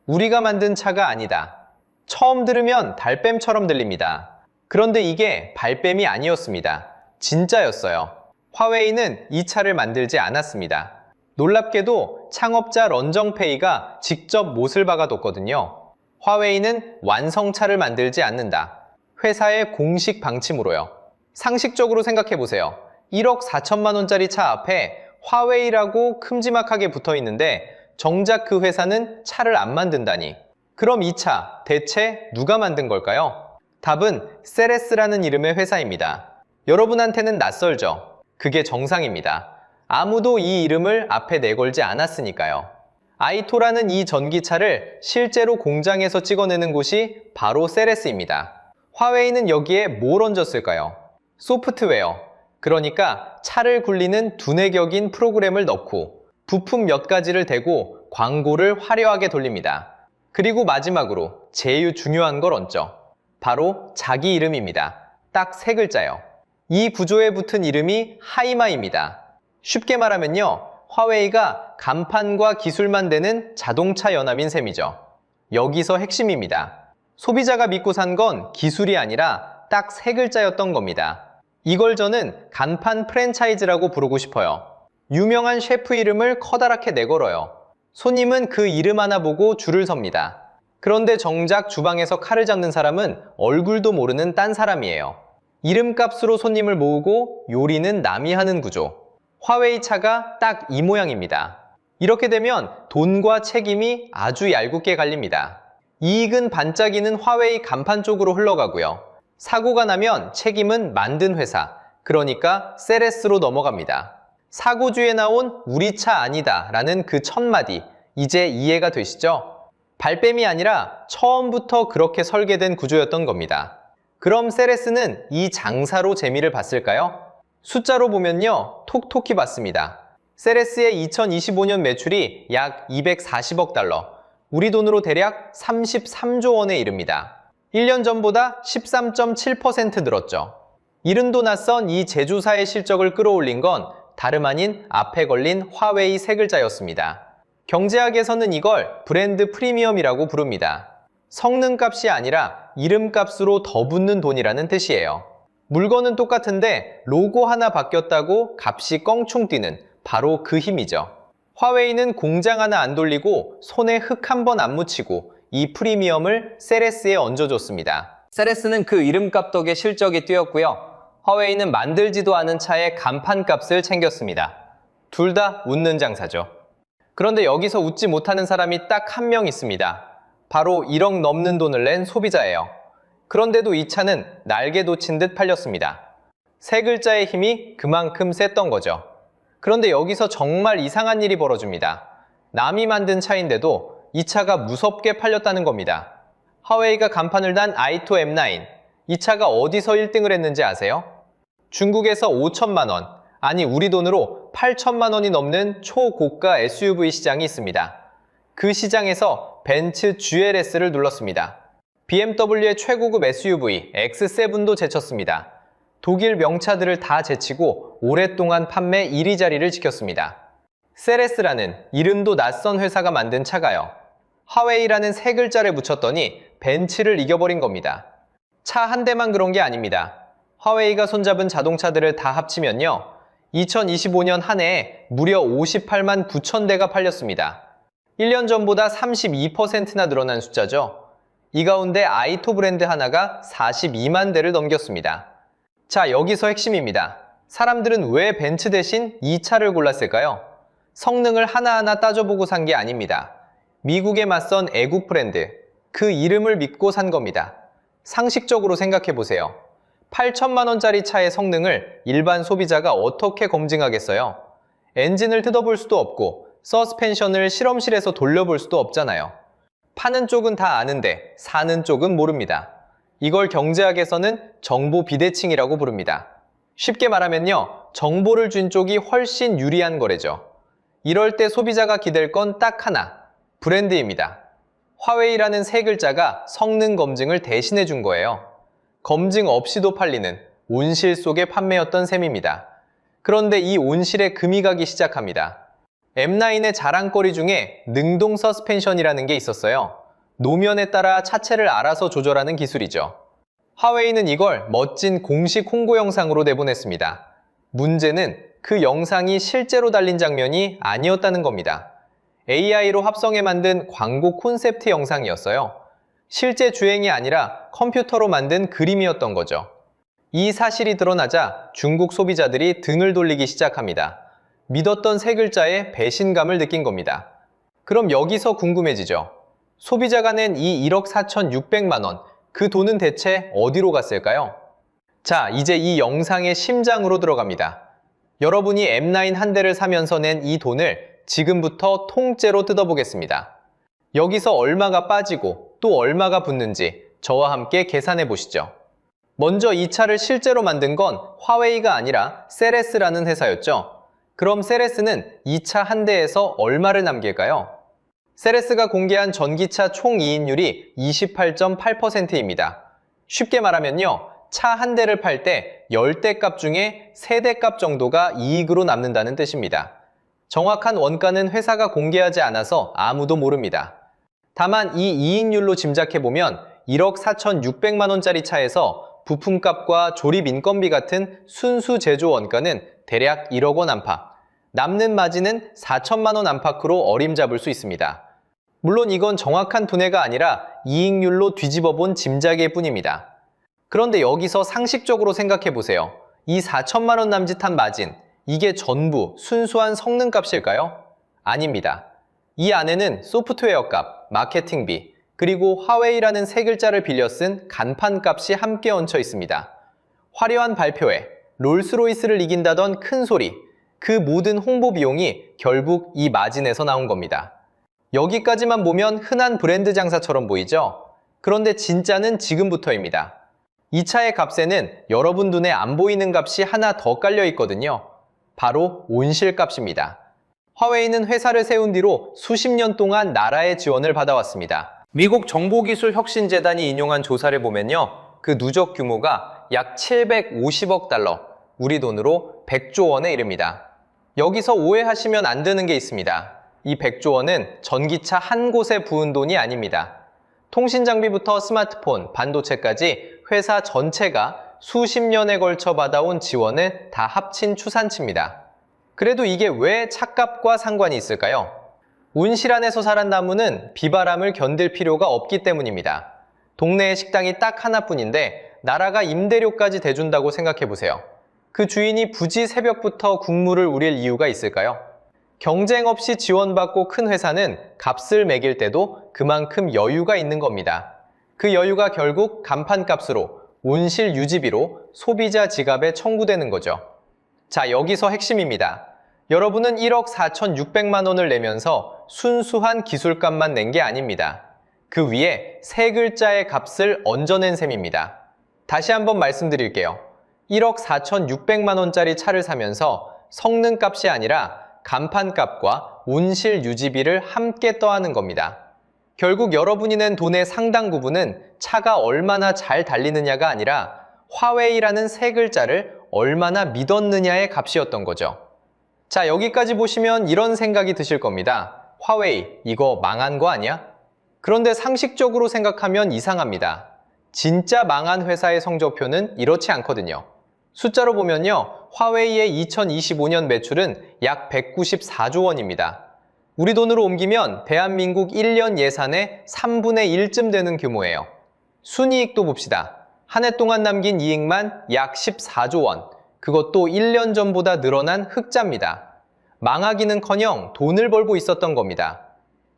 우리가 만든 차가 아니다. 처음 들으면 달뱀처럼 들립니다. 그런데 이게 발뺌이 아니었습니다. 진짜였어요. 화웨이는 이 차를 만들지 않았습니다. 놀랍게도 창업자 런정페이가 직접 못을 박아뒀거든요. 화웨이는 완성차를 만들지 않는다. 회사의 공식 방침으로요. 상식적으로 생각해보세요. 1억 4천만 원짜리 차 앞에 화웨이라고 큼지막하게 붙어 있는데 정작 그 회사는 차를 안 만든다니. 그럼 이 차 대체 누가 만든 걸까요? 답은 세레스라는 이름의 회사입니다. 여러분한테는 낯설죠? 그게 정상입니다. 아무도 이 이름을 앞에 내걸지 않았으니까요. 아이토라는 이 전기차를 실제로 공장에서 찍어내는 곳이 바로 세레스입니다. 화웨이는 여기에 뭘 얹었을까요? 소프트웨어, 그러니까 차를 굴리는 두뇌 격인 프로그램을 넣고 부품 몇 가지를 대고 광고를 화려하게 돌립니다. 그리고 마지막으로 제일 중요한 걸 얹죠. 바로 자기 이름입니다. 딱 3글자요. 이 구조에 붙은 이름이 하이마입니다. 쉽게 말하면요, 화웨이가 간판과 기술만 되는 자동차 연합인 셈이죠. 여기서 핵심입니다. 소비자가 믿고 산 건 기술이 아니라 딱 3글자였던 겁니다. 이걸 저는 간판 프랜차이즈라고 부르고 싶어요. 유명한 셰프 이름을 커다랗게 내걸어요. 손님은 그 이름 하나 보고 줄을 섭니다. 그런데 정작 주방에서 칼을 잡는 사람은 얼굴도 모르는 딴 사람이에요. 이름값으로 손님을 모으고 요리는 남이 하는 구조. 화웨이 차가 딱 이 모양입니다. 이렇게 되면 돈과 책임이 아주 얄궂게 갈립니다. 이익은 반짝이는 화웨이 간판 쪽으로 흘러가고요. 사고가 나면 책임은 만든 회사, 그러니까 세레스로 넘어갑니다. 사고주에 나온 우리 차 아니다 라는 그 첫마디, 이제 이해가 되시죠? 발뺌이 아니라 처음부터 그렇게 설계된 구조였던 겁니다. 그럼 세레스는 이 장사로 재미를 봤을까요? 숫자로 보면요, 톡톡히 봤습니다. 세레스의 2025년 매출이 약 240억 달러, 우리 돈으로 대략 33조 원에 이릅니다. 1년 전보다 13.7% 늘었죠. 이른도 낯선 이 제조사의 실적을 끌어올린 건 다름 아닌 앞에 걸린 화웨이 3글자였습니다. 경제학에서는 이걸 브랜드 프리미엄이라고 부릅니다. 성능값이 아니라 이름값으로 더 붙는 돈이라는 뜻이에요. 물건은 똑같은데 로고 하나 바뀌었다고 값이 껑충 뛰는 바로 그 힘이죠. 화웨이는 공장 하나 안 돌리고 손에 흙 한 번 안 묻히고 이 프리미엄을 세레스에 얹어줬습니다. 세레스는 그 이름값 덕에 실적이 뛰었고요. 화웨이는 만들지도 않은 차의 간판값을 챙겼습니다. 둘 다 웃는 장사죠. 그런데 여기서 웃지 못하는 사람이 딱 한 명 있습니다. 바로 1억 넘는 돈을 낸 소비자예요. 그런데도 이 차는 날개 돋친 듯 팔렸습니다. 3글자의 힘이 그만큼 셌던 거죠. 그런데 여기서 정말 이상한 일이 벌어집니다. 남이 만든 차인데도 이 차가 무섭게 팔렸다는 겁니다. 화웨이가 간판을 단 i2 M9, 이 차가 어디서 1등을 했는지 아세요? 중국에서 5천만 원, 아니 우리 돈으로 8천만 원이 넘는 초고가 SUV 시장이 있습니다. 그 시장에서 벤츠 GLS를 눌렀습니다. BMW의 최고급 SUV X7도 제쳤습니다. 독일 명차들을 다 제치고 오랫동안 판매 1위 자리를 지켰습니다. 세레스라는 이름도 낯선 회사가 만든 차가요. 화웨이라는 3글자를 붙였더니 벤츠를 이겨버린 겁니다. 차 한 대만 그런 게 아닙니다. 화웨이가 손잡은 자동차들을 다 합치면요, 2025년 한 해에 무려 58만 9천 대가 팔렸습니다. 1년 전보다 32%나 늘어난 숫자죠. 이 가운데 i2 브랜드 하나가 42만 대를 넘겼습니다. 자, 여기서 핵심입니다. 사람들은 왜 벤츠 대신 이 차를 골랐을까요? 성능을 하나하나 따져보고 산 게 아닙니다. 미국에 맞선 애국 브랜드, 그 이름을 믿고 산 겁니다. 상식적으로 생각해보세요. 8천만 원짜리 차의 성능을 일반 소비자가 어떻게 검증하겠어요? 엔진을 뜯어볼 수도 없고 서스펜션을 실험실에서 돌려볼 수도 없잖아요. 파는 쪽은 다 아는데 사는 쪽은 모릅니다. 이걸 경제학에서는 정보 비대칭이라고 부릅니다. 쉽게 말하면요, 정보를 준 쪽이 훨씬 유리한 거래죠. 이럴 때 소비자가 기댈 건 딱 하나, 브랜드입니다. 화웨이라는 3글자가 성능 검증을 대신해 준 거예요. 검증 없이도 팔리는 온실 속의 판매였던 셈입니다. 그런데 이 온실에 금이 가기 시작합니다. M9의 자랑거리 중에 능동 서스펜션이라는 게 있었어요. 노면에 따라 차체를 알아서 조절하는 기술이죠. 화웨이는 이걸 멋진 공식 홍보 영상으로 내보냈습니다. 문제는 그 영상이 실제로 달린 장면이 아니었다는 겁니다. AI로 합성해 만든 광고 콘셉트 영상이었어요. 실제 주행이 아니라 컴퓨터로 만든 그림이었던 거죠. 이 사실이 드러나자 중국 소비자들이 등을 돌리기 시작합니다. 믿었던 3글자에 배신감을 느낀 겁니다. 그럼 여기서 궁금해지죠. 소비자가 낸 이 1억 4,600만 원, 그 돈은 대체 어디로 갔을까요? 자, 이제 이 영상의 심장으로 들어갑니다. 여러분이 M9 한 대를 사면서 낸 이 돈을 지금부터 통째로 뜯어보겠습니다. 여기서 얼마가 빠지고 또 얼마가 붙는지 저와 함께 계산해 보시죠. 먼저 이 차를 실제로 만든 건 화웨이가 아니라 세레스라는 회사였죠. 그럼 세레스는 이 차 한 대에서 얼마를 남길까요? 세레스가 공개한 전기차 총이익률이 28.8%입니다. 쉽게 말하면요, 차 한 대를 팔 때 10대 값 중에 3대 값 정도가 이익으로 남는다는 뜻입니다. 정확한 원가는 회사가 공개하지 않아서 아무도 모릅니다. 다만 이 이익률로 짐작해보면 1억 4,600만 원짜리 차에서 부품값과 조립 인건비 같은 순수 제조 원가는 대략 1억 원 안팎, 남는 마진은 4천만 원 안팎으로 어림잡을 수 있습니다. 물론 이건 정확한 분해가 아니라 이익률로 뒤집어 본 짐작일 뿐입니다. 그런데 여기서 상식적으로 생각해보세요. 이 4천만 원 남짓한 마진, 이게 전부 순수한 성능값일까요? 아닙니다. 이 안에는 소프트웨어 값, 마케팅비, 그리고 화웨이라는 세 글자를 빌려 쓴 간판값이 함께 얹혀 있습니다. 화려한 발표회, 롤스로이스를 이긴다던 큰 소리, 그 모든 홍보 비용이 결국 이 마진에서 나온 겁니다. 여기까지만 보면 흔한 브랜드 장사처럼 보이죠? 그런데 진짜는 지금부터입니다. 이 차의 값에는 여러분 눈에 안 보이는 값이 하나 더 깔려 있거든요. 바로 온실값입니다. 화웨이는 회사를 세운 뒤로 수십 년 동안 나라의 지원을 받아왔습니다. 미국 정보기술혁신재단이 인용한 조사를 보면요, 그 누적 규모가 약 750억 달러, 우리 돈으로 100조 원에 이릅니다. 여기서 오해하시면 안 되는 게 있습니다. 이 100조 원은 전기차 한 곳에 부은 돈이 아닙니다. 통신 장비부터 스마트폰, 반도체까지 회사 전체가 수십 년에 걸쳐 받아온 지원을 다 합친 추산치입니다. 그래도 이게 왜 차값과 상관이 있을까요? 온실 안에서 자란 나무는 비바람을 견딜 필요가 없기 때문입니다. 동네에 식당이 딱 하나뿐인데 나라가 임대료까지 대준다고 생각해보세요. 그 주인이 굳이 새벽부터 국물을 우릴 이유가 있을까요? 경쟁 없이 지원받고 큰 회사는 값을 매길 때도 그만큼 여유가 있는 겁니다. 그 여유가 결국 간판값으로, 온실 유지비로 소비자 지갑에 청구되는 거죠. 자, 여기서 핵심입니다. 여러분은 1억 4,600만 원을 내면서 순수한 기술값만 낸 게 아닙니다. 그 위에 세 글자의 값을 얹어낸 셈입니다. 다시 한번 말씀드릴게요. 1억 4,600만 원짜리 차를 사면서 성능값이 아니라 간판값과 온실 유지비를 함께 더하는 겁니다. 결국 여러분이 낸 돈의 상당 부분은 차가 얼마나 잘 달리느냐가 아니라 화웨이라는 세 글자를 얼마나 믿었느냐의 값이었던 거죠. 자, 여기까지 보시면 이런 생각이 드실 겁니다. 화웨이, 이거 망한 거 아니야? 그런데 상식적으로 생각하면 이상합니다. 진짜 망한 회사의 성적표는 이렇지 않거든요. 숫자로 보면요, 화웨이의 2025년 매출은 약 194조 원입니다. 우리 돈으로 옮기면 대한민국 1년 예산의 3분의 1쯤 되는 규모예요. 순이익도 봅시다. 한 해 동안 남긴 이익만 약 14조 원. 그것도 1년 전보다 늘어난 흑자입니다. 망하기는커녕 돈을 벌고 있었던 겁니다.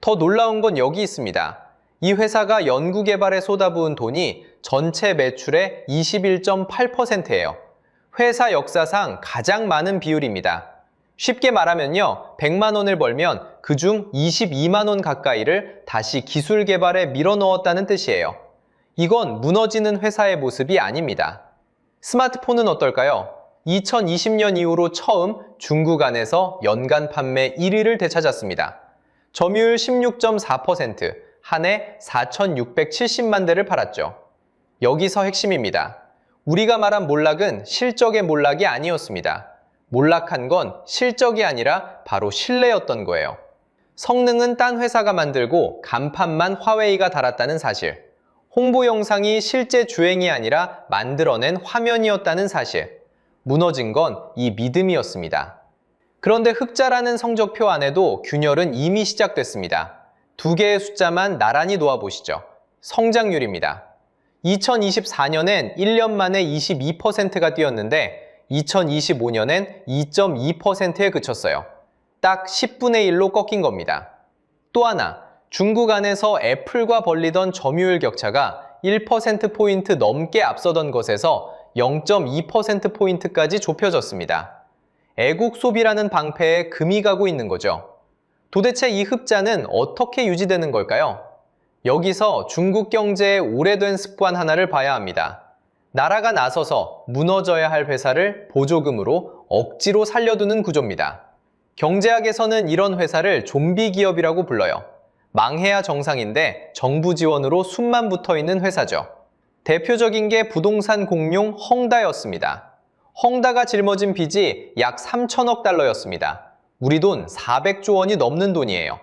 더 놀라운 건 여기 있습니다. 이 회사가 연구개발에 쏟아부은 돈이 전체 매출의 21.8%예요. 회사 역사상 가장 많은 비율입니다. 쉽게 말하면요, 100만 원을 벌면 그중 22만 원 가까이를 다시 기술 개발에 밀어넣었다는 뜻이에요. 이건 무너지는 회사의 모습이 아닙니다. 스마트폰은 어떨까요? 2020년 이후로 처음 중국 안에서 연간 판매 1위를 되찾았습니다. 점유율 16.4%, 한 해 4,670만 대를 팔았죠. 여기서 핵심입니다. 우리가 말한 몰락은 실적의 몰락이 아니었습니다. 몰락한 건 실적이 아니라 바로 신뢰였던 거예요. 성능은 딴 회사가 만들고 간판만 화웨이가 달았다는 사실. 홍보 영상이 실제 주행이 아니라 만들어낸 화면이었다는 사실. 무너진 건 이 믿음이었습니다. 그런데 흑자라는 성적표 안에도 균열은 이미 시작됐습니다. 두 개의 숫자만 나란히 놓아보시죠. 성장률입니다. 2024년엔 1년 만에 22%가 뛰었는데 2025년엔 2.2%에 그쳤어요. 딱 10분의 1로 꺾인 겁니다. 또 하나, 중국 안에서 애플과 벌리던 점유율 격차가 1%포인트 넘게 앞서던 것에서 0.2%포인트까지 좁혀졌습니다. 애국 소비라는 방패에 금이 가고 있는 거죠. 도대체 이 흑자는 어떻게 유지되는 걸까요? 여기서 중국 경제의 오래된 습관 하나를 봐야 합니다. 나라가 나서서 무너져야 할 회사를 보조금으로 억지로 살려두는 구조입니다. 경제학에서는 이런 회사를 좀비 기업이라고 불러요. 망해야 정상인데 정부 지원으로 숨만 붙어 있는 회사죠. 대표적인 게 부동산 공룡 헝다였습니다. 헝다가 짊어진 빚이 약 3천억 달러였습니다. 우리 돈 400조 원이 넘는 돈이에요.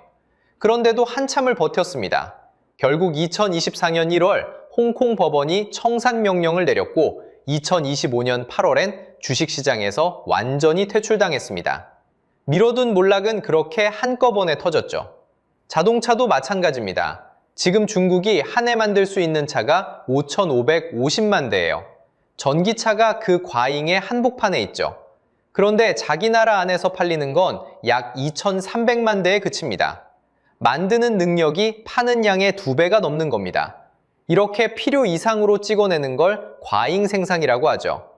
그런데도 한참을 버텼습니다. 결국 2024년 1월 홍콩 법원이 청산 명령을 내렸고 2025년 8월엔 주식시장에서 완전히 퇴출당했습니다. 미뤄둔 몰락은 그렇게 한꺼번에 터졌죠. 자동차도 마찬가지입니다. 지금 중국이 한 해 만들 수 있는 차가 5,550만 대예요. 전기차가 그 과잉의 한복판에 있죠. 그런데 자기 나라 안에서 팔리는 건 약 2,300만 대에 그칩니다. 만드는 능력이 파는 양의 2배가 넘는 겁니다. 이렇게 필요 이상으로 찍어내는 걸 과잉 생산이라고 하죠.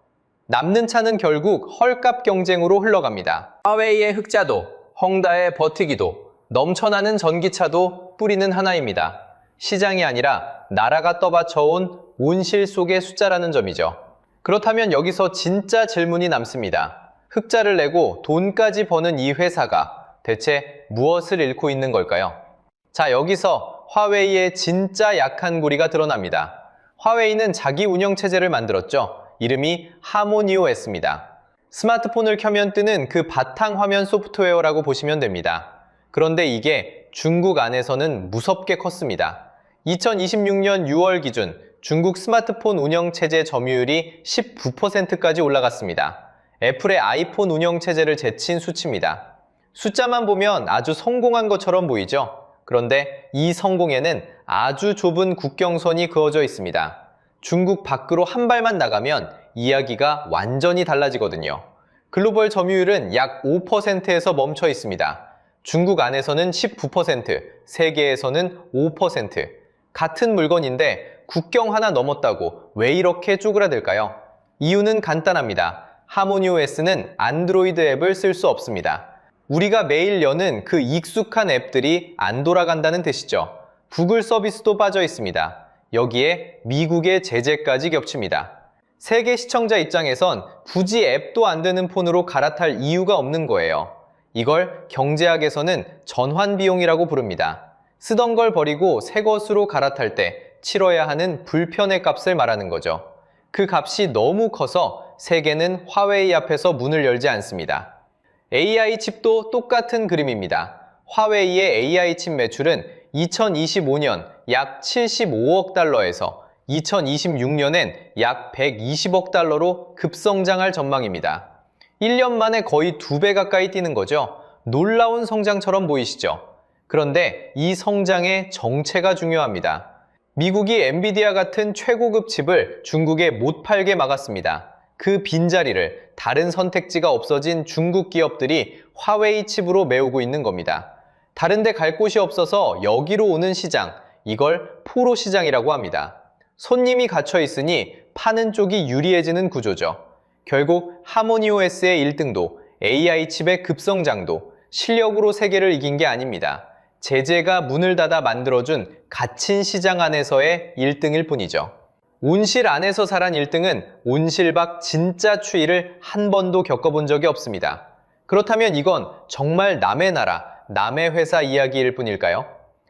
남는 차는 결국 헐값 경쟁으로 흘러갑니다. 화웨이의 흑자도, 헝다의 버티기도, 넘쳐나는 전기차도 뿌리는 하나입니다. 시장이 아니라 나라가 떠받쳐온 온실 속의 숫자라는 점이죠. 그렇다면 여기서 진짜 질문이 남습니다. 흑자를 내고 돈까지 버는 이 회사가 대체 무엇을 잃고 있는 걸까요? 자, 여기서 화웨이의 진짜 약한 고리가 드러납니다. 화웨이는 자기 운영체제를 만들었죠. 이름이 하모니OS입니다. 스마트폰을 켜면 뜨는 그 바탕화면 소프트웨어라고 보시면 됩니다. 그런데 이게 중국 안에서는 무섭게 컸습니다. 2026년 6월 기준 중국 스마트폰 운영체제 점유율이 19%까지 올라갔습니다. 애플의 아이폰 운영체제를 제친 수치입니다. 숫자만 보면 아주 성공한 것처럼 보이죠? 그런데 이 성공에는 아주 좁은 국경선이 그어져 있습니다. 중국 밖으로 한 발만 나가면 이야기가 완전히 달라지거든요. 글로벌 점유율은 약 5%에서 멈춰 있습니다. 중국 안에서는 19%, 세계에서는 5%. 같은 물건인데 국경 하나 넘었다고 왜 이렇게 쪼그라들까요? 이유는 간단합니다. 하모니OS는 안드로이드 앱을 쓸 수 없습니다. 우리가 매일 여는 그 익숙한 앱들이 안 돌아간다는 뜻이죠. 구글 서비스도 빠져 있습니다. 여기에 미국의 제재까지 겹칩니다. 세계 시청자 입장에선 굳이 앱도 안 되는 폰으로 갈아탈 이유가 없는 거예요. 이걸 경제학에서는 전환 비용이라고 부릅니다. 쓰던 걸 버리고 새 것으로 갈아탈 때 치러야 하는 불편의 값을 말하는 거죠. 그 값이 너무 커서 세계는 화웨이 앞에서 문을 열지 않습니다. AI 칩도 똑같은 그림입니다. 화웨이의 AI 칩 매출은 2025년 약 75억 달러에서 2026년엔 약 120억 달러로 급성장할 전망입니다. 1년 만에 거의 2배 가까이 뛰는 거죠. 놀라운 성장처럼 보이시죠? 그런데 이 성장의 정체가 중요합니다. 미국이 엔비디아 같은 최고급 칩을 중국에 못 팔게 막았습니다. 그 빈자리를 다른 선택지가 없어진 중국 기업들이 화웨이 칩으로 메우고 있는 겁니다. 다른 데 갈 곳이 없어서 여기로 오는 시장, 이걸 포로 시장이라고 합니다. 손님이 갇혀 있으니 파는 쪽이 유리해지는 구조죠. 결국 하모니OS의 1등도, AI 칩의 급성장도 실력으로 세계를 이긴 게 아닙니다. 제재가 문을 닫아 만들어준 갇힌 시장 안에서의 1등일 뿐이죠. 온실 안에서 살한 1등은 온실 밖 진짜 추위를 한 번도 겪어본 적이 없습니다. 그렇다면 이건 정말 남의 나라, 남의 회사 이야기일 뿐일까요?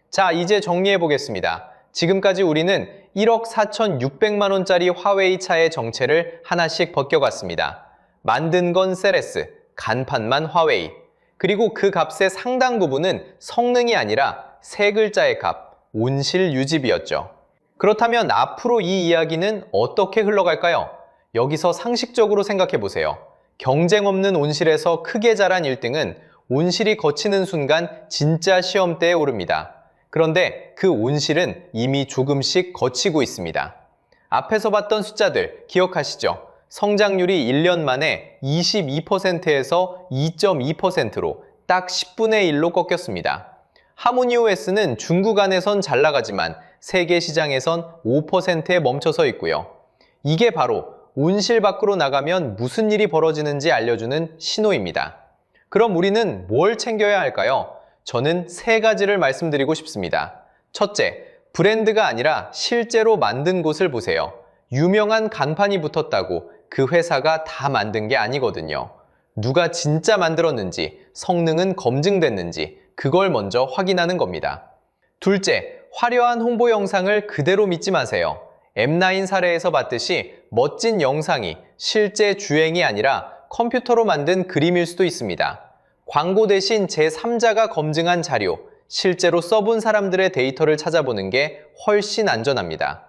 자, 이제 정리해 보겠습니다. 지금까지 우리는 1억 4,600만 원짜리 화웨이 차의 정체를 하나씩 벗겨갔습니다. 만든 건 세레스, 간판만 화웨이. 그리고 그 값의 상당 부분은 성능이 아니라 세 글자의 값, 온실 유지비였죠. 그렇다면 앞으로 이 이야기는 어떻게 흘러갈까요? 여기서 상식적으로 생각해 보세요. 경쟁 없는 온실에서 크게 자란 1등은 온실이 거치는 순간 진짜 시험대에 오릅니다. 그런데 그 온실은 이미 조금씩 거치고 있습니다. 앞에서 봤던 숫자들 기억하시죠? 성장률이 1년 만에 22%에서 2.2%로 딱 10분의 1로 꺾였습니다. 하모니OS는 중국 안에선 잘 나가지만 세계 시장에선 5%에 멈춰서 있고요. 이게 바로 온실 밖으로 나가면 무슨 일이 벌어지는지 알려주는 신호입니다. 그럼 우리는 뭘 챙겨야 할까요? 저는 세 가지를 말씀드리고 싶습니다. 첫째, 브랜드가 아니라 실제로 만든 곳을 보세요. 유명한 간판이 붙었다고 그 회사가 다 만든 게 아니거든요. 누가 진짜 만들었는지, 성능은 검증됐는지 그걸 먼저 확인하는 겁니다. 둘째, 화려한 홍보 영상을 그대로 믿지 마세요. M9 사례에서 봤듯이 멋진 영상이 실제 주행이 아니라 컴퓨터로 만든 그림일 수도 있습니다. 광고 대신 제3자가 검증한 자료, 실제로 써본 사람들의 데이터를 찾아보는 게 훨씬 안전합니다.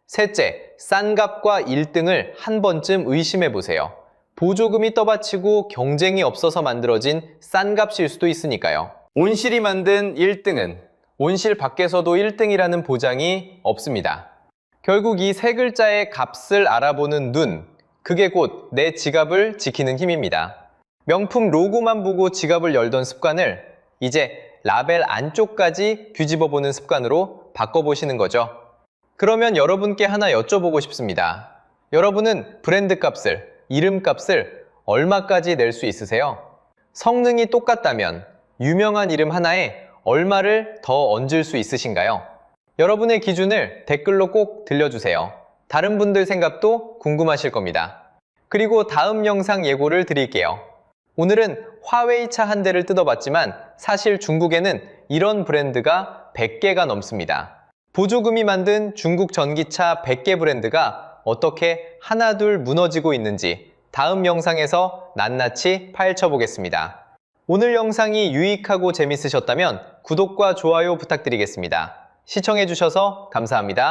셋째, 싼 값과 1등을 한 번쯤 의심해 보세요. 보조금이 떠받치고 경쟁이 없어서 만들어진 싼 값일 수도 있으니까요. 온실이 만든 1등은 온실 밖에서도 1등이라는 보장이 없습니다. 결국 이 세 글자의 값을 알아보는 눈, 그게 곧 내 지갑을 지키는 힘입니다. 명품 로고만 보고 지갑을 열던 습관을 이제 라벨 안쪽까지 뒤집어 보는 습관으로 바꿔보시는 거죠. 그러면 여러분께 하나 여쭤보고 싶습니다. 여러분은 브랜드 값을, 이름 값을 얼마까지 낼 수 있으세요? 성능이 똑같다면 유명한 이름 하나에 얼마를 더 얹을 수 있으신가요? 여러분의 기준을 댓글로 꼭 들려주세요. 다른 분들 생각도 궁금하실 겁니다. 그리고 다음 영상 예고를 드릴게요. 오늘은 화웨이 차 한 대를 뜯어봤지만 사실 중국에는 이런 브랜드가 100개가 넘습니다. 보조금이 만든 중국 전기차 100개 브랜드가 어떻게 하나둘 무너지고 있는지 다음 영상에서 낱낱이 파헤쳐보겠습니다. 오늘 영상이 유익하고 재밌으셨다면 구독과 좋아요 부탁드리겠습니다. 시청해주셔서 감사합니다.